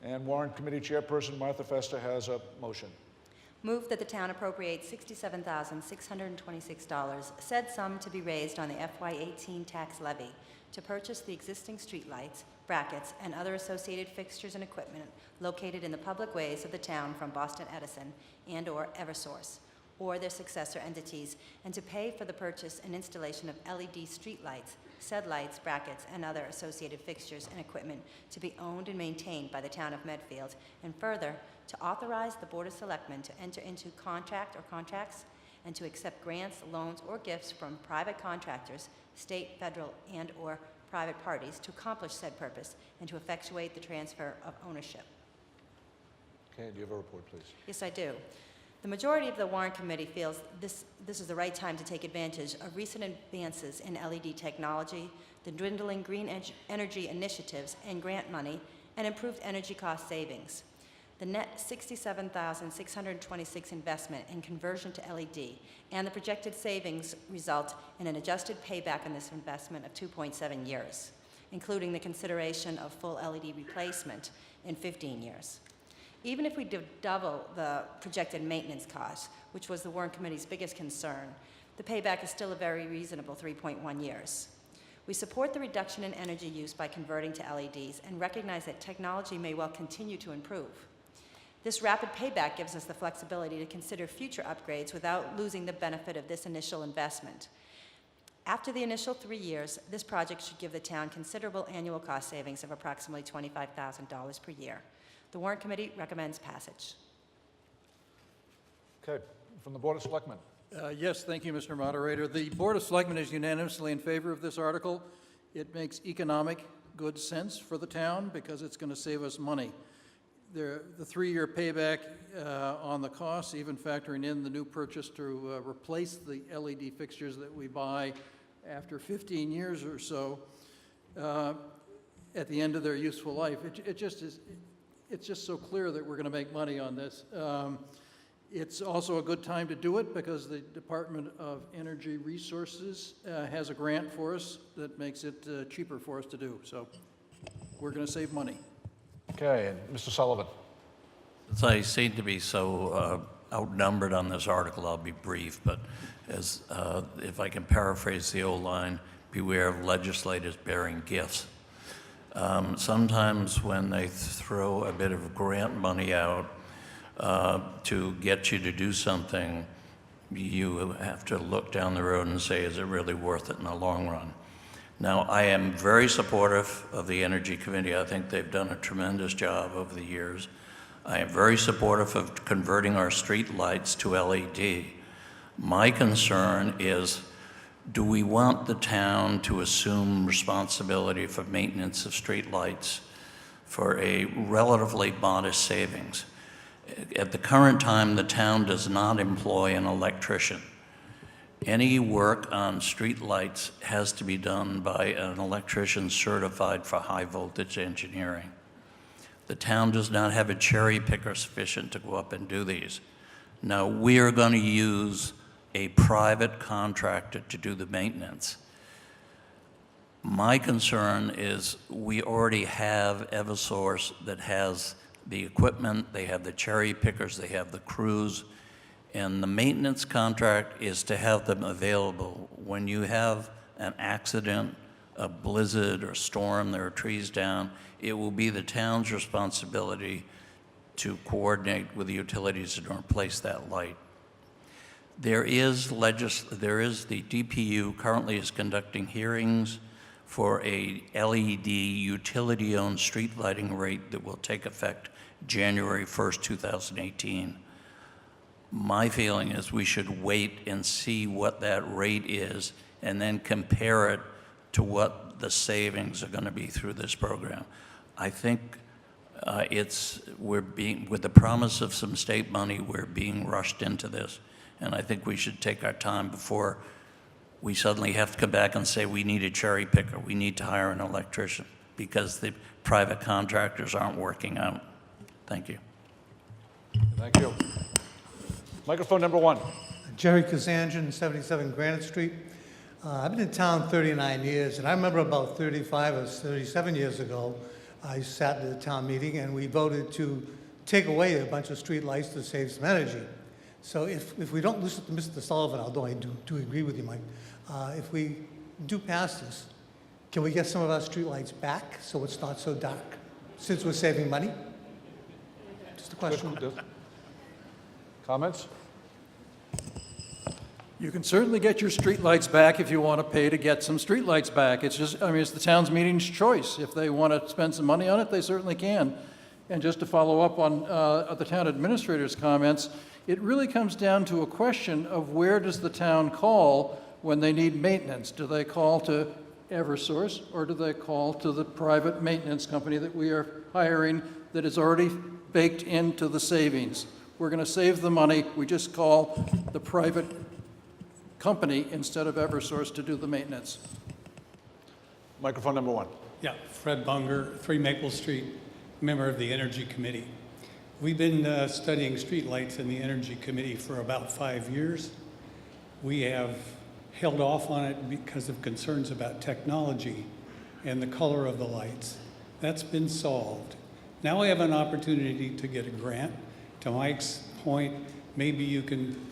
And Warrant Committee Chairperson Martha Festa has a motion. Move that the town appropriate $67,626, said sum to be raised on the FY18 tax levy to purchase the existing streetlights, brackets, and other associated fixtures and equipment located in the public ways of the town from Boston Edison and/or Eversource, or their successor entities, and to pay for the purchase and installation of LED streetlights, said lights, brackets, and other associated fixtures and equipment to be owned and maintained by the town of Medfield, and further, to authorize the Board of Selectmen to enter into contract or contracts and to accept grants, loans, or gifts from private contractors, state, federal, and/or private parties to accomplish said purpose and to effectuate the transfer of ownership. Okay, do you have a report, please? Yes, I do. The majority of the Warrant Committee feels this is the right time to take advantage of recent advances in LED technology, the dwindling green energy initiatives and grant money, and improved energy cost savings. The net $67,626 investment in conversion to LED and the projected savings result in an adjusted payback on this investment of 2.7 years, including the consideration of full LED replacement in 15 years. Even if we double the projected maintenance costs, which was the Warrant Committee's biggest concern, the payback is still a very reasonable 3.1 years. We support the reduction in energy use by converting to LEDs and recognize that technology may well continue to improve. This rapid payback gives us the flexibility to consider future upgrades without losing the benefit of this initial investment. After the initial 3 years, this project should give the town considerable annual cost savings of approximately $25,000 per year. The Warrant Committee recommends passage. Okay, from the Board of Selectmen. Yes, thank you, Mr. Moderator. The Board of Selectmen is unanimously in favor of this article. It makes economic good sense for the town because it's going to save us money. The 3-year payback on the costs, even factoring in the new purchase to replace the LED fixtures that we buy after 15 years or so, at the end of their useful life, it's just so clear that we're going to make money on this. It's also a good time to do it because the Department of Energy Resources has a grant for us that makes it cheaper for us to do. So we're going to save money. Okay, and Mr. Sullivan. Since I seem to be so outnumbered on this article, I'll be brief, but as if I can paraphrase the old line, beware of legislators bearing gifts. Sometimes when they throw a bit of grant money out to get you to do something, you have to look down the road and say, is it really worth it in the long run? Now, I am very supportive of the Energy Committee. I think they've done a tremendous job over the years. I am very supportive of converting our street lights to LED. My concern is, do we want the town to assume responsibility for maintenance of street lights for a relatively modest savings? At the current time, the town does not employ an electrician. Any work on street lights has to be done by an electrician certified for high voltage engineering. The town does not have a cherry picker sufficient to go up and do these. Now, we are going to use a private contractor to do the maintenance. My concern is we already have Eversource that has the equipment, they have the cherry pickers, they have the crews, and the maintenance contract is to have them available when you have an accident, a blizzard or storm, there are trees down. It will be the town's responsibility to coordinate with the utilities to replace that light. There is the DPU currently is conducting hearings for a LED utility-owned street lighting rate that will take effect January 1st, 2018. My feeling is we should wait and see what that rate is and then compare it to what the savings are going to be through this program. I think with the promise of some state money, we're being rushed into this. And I think we should take our time before we suddenly have to come back and say we need a cherry picker, we need to hire an electrician, because the private contractors aren't working out. Thank you. Thank you. Microphone number 1. Jerry Kazanjian, 77 Granite Street. I've been in town 39 years, and I remember about 35 or 37 years ago, I sat at the town meeting and we voted to take away a bunch of street lights to save some energy. So if we don't listen to Mr. Sullivan, although I do agree with you, Mike, if we do pass this, can we get some of our street lights back so it's not so dark, since we're saving money? Just a question. Comments? You can certainly get your street lights back if you want to pay to get some street lights back. It's just, it's the town's meeting's choice. If they want to spend some money on it, they certainly can. And just to follow up on the town administrator's comments, it really comes down to a question of where does the town call when they need maintenance? Do they call to Eversource, or do they call to the private maintenance company that we are hiring that is already baked into the savings? We're going to save the money. We just call the private company instead of Eversource to do the maintenance. Microphone number 1. Yeah, Fred Bunger, 3 Maple Street, member of the Energy Committee. We've been studying streetlights in the Energy Committee for about 5 years. We have held off on it because of concerns about technology and the color of the lights. That's been solved. Now we have an opportunity to get a grant. To Mike's point, maybe you can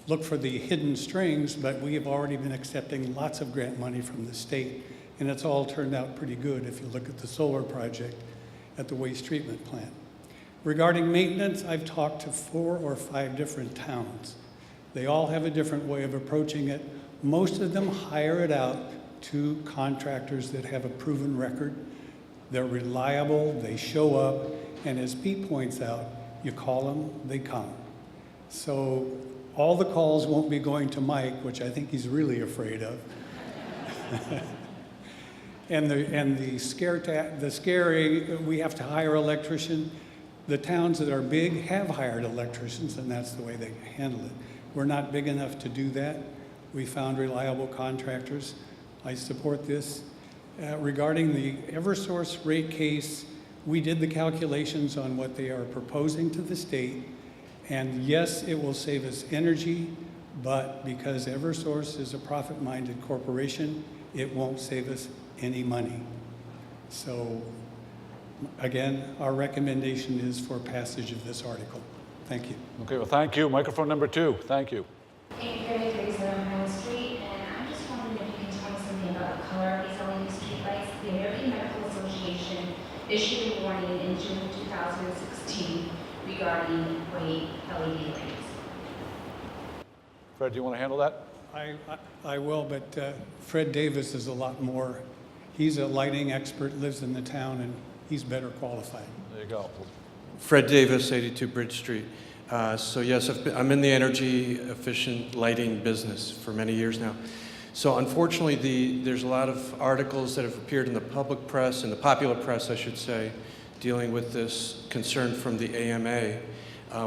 look for the hidden strings, but we have already been accepting lots of grant money from the state, and it's all turned out pretty good if you look at the solar project at the waste treatment plant. Regarding maintenance, I've talked to 4 or 5 different towns. They all have a different way of approaching it. Most of them hire it out to contractors that have a proven record. They're reliable, they show up, and as Pete points out, you call them, they come. So all the calls won't be going to Mike, which I think he's really afraid of. and the scary, we have to hire an electrician. The towns that are big have hired electricians, and that's the way they handle it. We're not big enough to do that. We found reliable contractors. I support this. Regarding the Eversource rate case, we did the calculations on what they are proposing to the state, and yes, it will save us energy, but because Eversource is a profit-minded corporation, it won't save us any money. So, again, our recommendation is for passage of this article. Thank you. Okay, well, thank you. Microphone number 2. Thank you. Thank you for your Teresa on Highland Street, and I'm just wondering if you can tell me something about the color of these LED streetlights. The American Medical Association issued a warning in June 2016 regarding white LED lights. Fred, do you want to handle that? I will, but Fred Davis is a lot more. He's a lighting expert, lives in the town, and he's better qualified. There you go. Fred Davis, 82 Bridge Street. So yes, I'm in the energy efficient lighting business for many years now. So unfortunately, there's a lot of articles that have appeared in the public press, in the popular press, I should say, dealing with this concern from the AMA.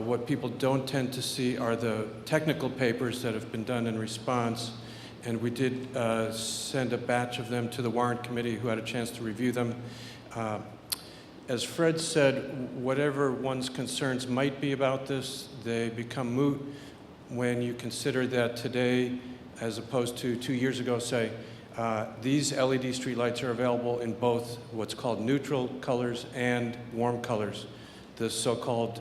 What people don't tend to see are the technical papers that have been done in response. And we did send a batch of them to the warrant committee, who had a chance to review them. As Fred said, whatever one's concerns might be about this, they become moot when you consider that today, as opposed to 2 years ago, say, these LED streetlights are available in both what's called neutral colors and warm colors. The so-called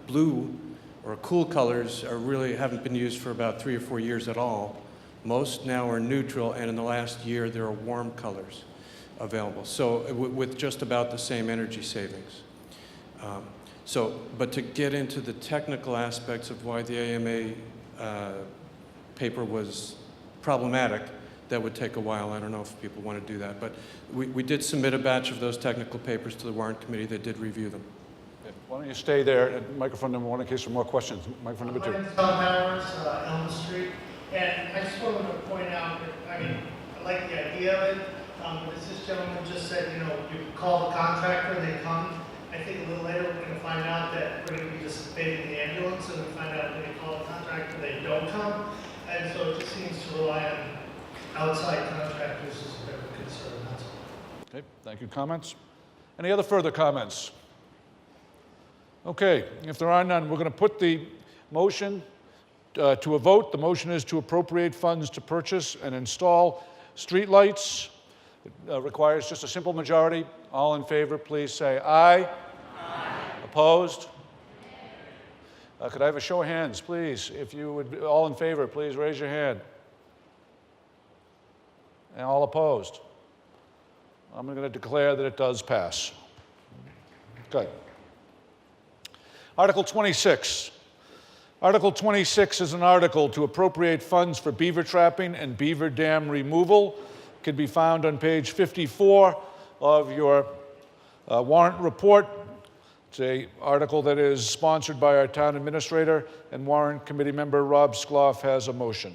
blue or cool colors really haven't been used for about 3 or 4 years at all. Most now are neutral, and in the last year there are warm colors available, so with just about the same energy savings. But to get into the technical aspects of why the AMA paper was problematic, that would take a while. I don't know if people want to do that, but we did submit a batch of those technical papers to the warrant committee. They did review them. Okay. Why don't you stay there at microphone number 1 in case there are more questions. Microphone number 2. My name is Tom Powers, Elm Street, and I just wanted to point out that, I like the idea of it. As this gentleman just said, you call the contractor, they come. I think a little later we're going to find out that we're going to be dissipating the ambulance, and we find out when you call the contractor, they don't come. And so it just seems to rely on outside contractors is a bit of a concern, that's all. Okay, thank you. Comments? Any other further comments? Okay, if there are none, we're going to put the motion to a vote. The motion is to appropriate funds to purchase and install streetlights. It requires just a simple majority. All in favor, please say aye. Aye. Opposed? Could I have a show of hands, please? If you would, all in favor, please raise your hand. And all opposed? I'm going to declare that it does pass. Good. Article 26. Article 26 is an article to appropriate funds for beaver trapping and beaver dam removal. It can be found on page 54 of your warrant report. It's an article that is sponsored by our town administrator, and warrant committee member Rob Skloff has a motion.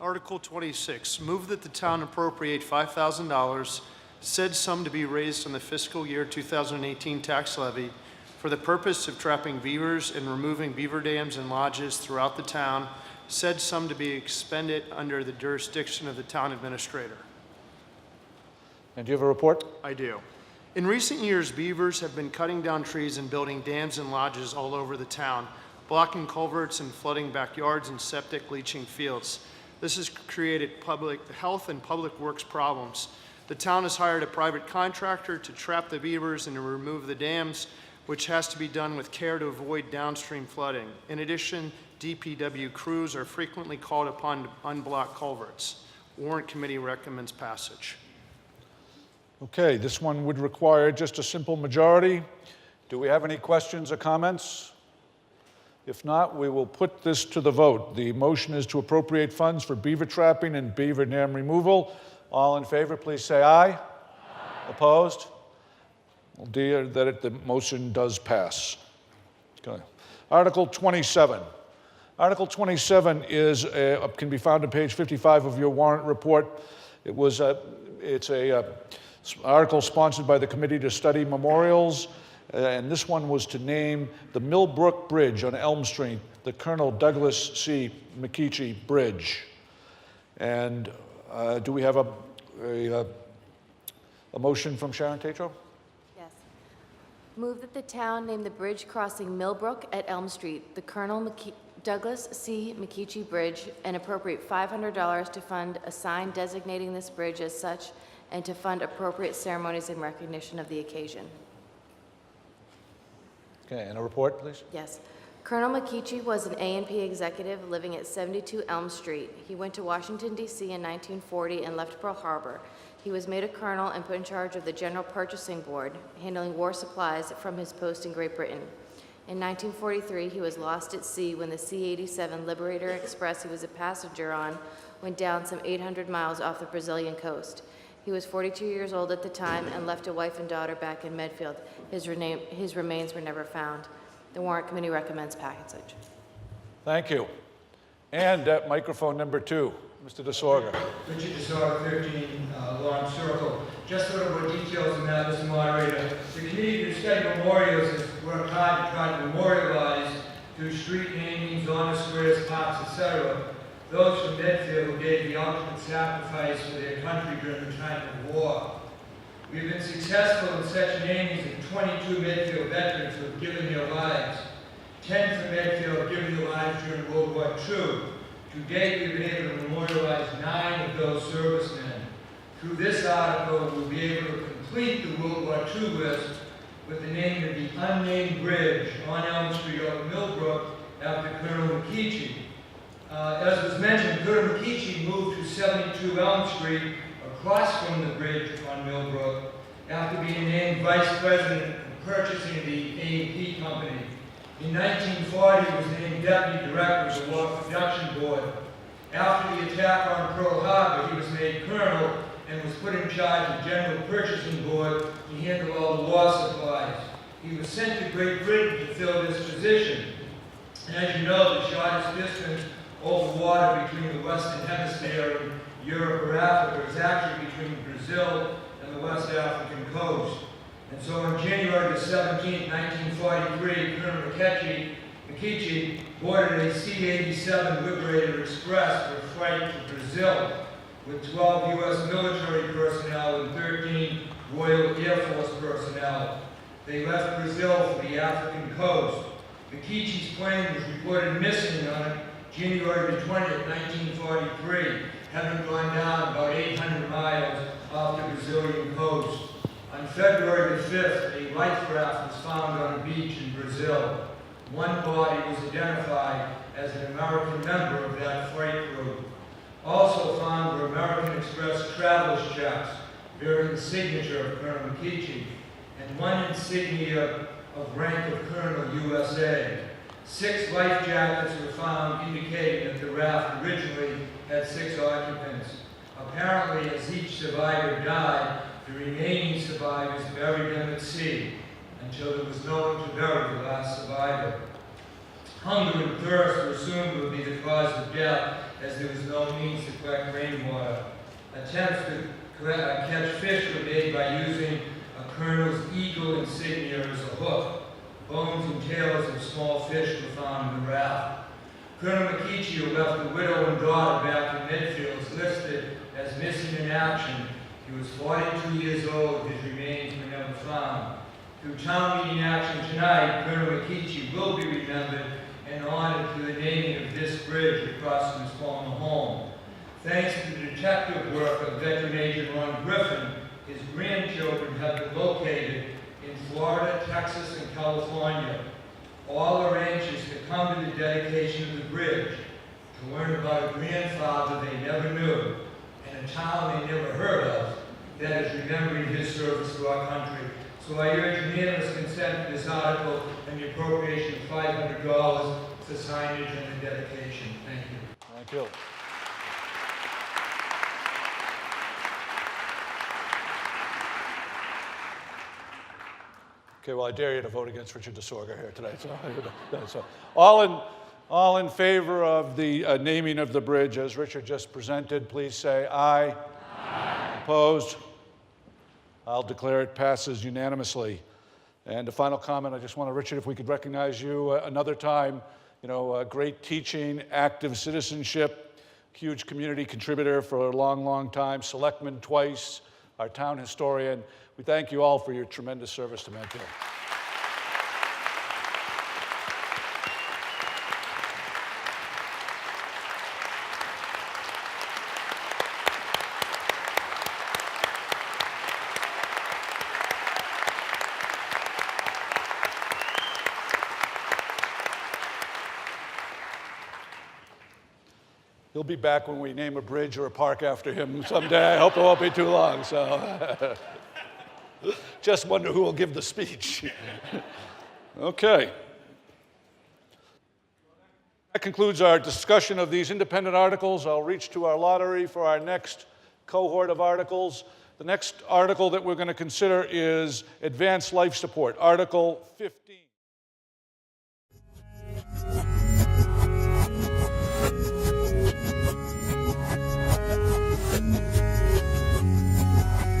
Article 26, move that the town appropriate $5,000, said sum to be raised on the fiscal year 2018 tax levy for the purpose of trapping beavers and removing beaver dams and lodges throughout the town, said sum to be expended under the jurisdiction of the town administrator. And do you have a report? I do. In recent years, beavers have been cutting down trees and building dams and lodges all over the town, blocking culverts and flooding backyards and septic leaching fields. This has created public health and public works problems. The town has hired a private contractor to trap the beavers and to remove the dams, which has to be done with care to avoid downstream flooding. In addition, DPW crews are frequently called upon to unblock culverts. Warrant Committee recommends passage. Okay, this one would require just a simple majority. Do we have any questions or comments? If not, we will put this to the vote. The motion is to appropriate funds for beaver trapping and beaver dam removal. All in favor, please say aye. Aye. Opposed? Well, dear, the motion does pass. Okay. Article 27. Article 27 is can be found on page 55 of your warrant report. It's a article sponsored by the Committee to Study Memorials, and this one was to name the Millbrook Bridge on Elm Street the Colonel Douglas C. McKeechee Bridge. And do we have a motion from Sharon Tatro? Yes. Move that the town name the bridge crossing Millbrook at Elm Street the Colonel Douglas C. McKeechee Bridge and appropriate $500 to fund a sign designating this bridge as such and to fund appropriate ceremonies in recognition of the occasion. Okay, and a report, please. Yes. Colonel McKeechee was an A&P executive living at 72 Elm Street. He went to Washington, D.C. in 1940 and left Pearl Harbor. He was made a colonel and put in charge of the General Purchasing Board, handling war supplies from his post in Great Britain. In 1943, he was lost at sea when the C-87 Liberator Express he was a passenger on went down some 800 miles off the Brazilian coast. He was 42 years old at the time and left a wife and daughter back in Medfield. His remains were never found. The Warrant Committee recommends passage. Thank you. And at microphone number 2, Mr. DeSorga. Richard DeSorga, 13 Lawrence Circle. Just a little more details on that, Mr. Moderator. The Committee to Study Memorials has worked hard to try to memorialize through street namings, honor squares, parks, etc. those from Medfield who gave the ultimate sacrifice for their country during the time of war. We've been successful in such namings of 22 Medfield veterans who have given their lives. 10 from Medfield have given their lives during World War II. To date, we've been able to memorialize 9 of those servicemen. Through this article, we'll be able to complete the World War II list with the name of the unnamed bridge on Elm Street over Millbrook after Colonel McKeechee. As was mentioned, Colonel McKeechee moved to 72 Elm Street across from the bridge on Millbrook after being named Vice President of Purchasing the A&P Company. In 1940, he was named Deputy Director of the Water Production Board. After the attack on Pearl Harbor, he was made Colonel and was put in charge of General Purchasing Board to handle all the war supplies. He was sent to Great Britain to fill this position. And as you know, the shortest distance over water between the Western Hemisphere and Europe or Africa is actually between Brazil and the West African coast. And so on January the 17th, 1943, Colonel McKeechee boarded a C-87 Liberator Express for a flight to Brazil with 12 U.S. military personnel and 13 Royal Air Force personnel. They left Brazil for the African coast. McKeechee's plane was reported missing on January the 20th, 1943, having gone down about 800 miles off the Brazilian coast. On February the 5th, a life raft was found on a beach in Brazil. One body was identified as an American member of that freight crew. Also found were American Express traveler's checks bearing the signature of Colonel McKeechee and one insignia of rank of Colonel USA. 6 life jackets were found indicating that the raft originally had 6 occupants. Apparently, as each survivor died, the remaining survivors buried them at sea until there was no one to bury the last survivor. Hunger and thirst were assumed would be the cause of death, as there was no means to collect rainwater. Attempts to catch fish were made by using a colonel's eagle insignia as a hook. Bones and tails of small fish were found in the raft. Colonel McKeechee, who left a widow and daughter back in Medfield, is listed as missing in action. He was 42 years old. His remains were never found. Through town meeting action tonight, Colonel McKeechee will be remembered and honored through the naming of this bridge across from his former home. Thanks to the detective work of veteran agent Ron Griffin, his grandchildren have been located in Florida, Texas, and California, all arranges to come to the dedication of the bridge to learn about a grandfather they never knew and a town they never heard of that is remembering his service to our country. So I urge unanimous consent to this article and the appropriation of $500 for signage and the dedication. Thank you. Thank you. Okay, well, I dare you to vote against Richard DeSorga here tonight. So, all in favor of the naming of the bridge as Richard just presented, please say aye. Aye. Opposed? I'll declare it passes unanimously. And a final comment, I just want to, Richard, if we could recognize you another time. You know, great teaching, active citizenship, huge community contributor for a long, long time, selectman twice, our town historian. We thank you all for your tremendous service to Medfield. He'll be back when we name a bridge or a park after him someday. I hope it won't be too long, so. Just wonder who will give the speech. Okay. That concludes our discussion of these independent articles. I'll reach to our lottery for our next cohort of articles. The next article that we're going to consider is Advanced Life Support, Article 15.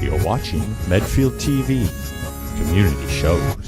You're watching Medfield TV, community shows.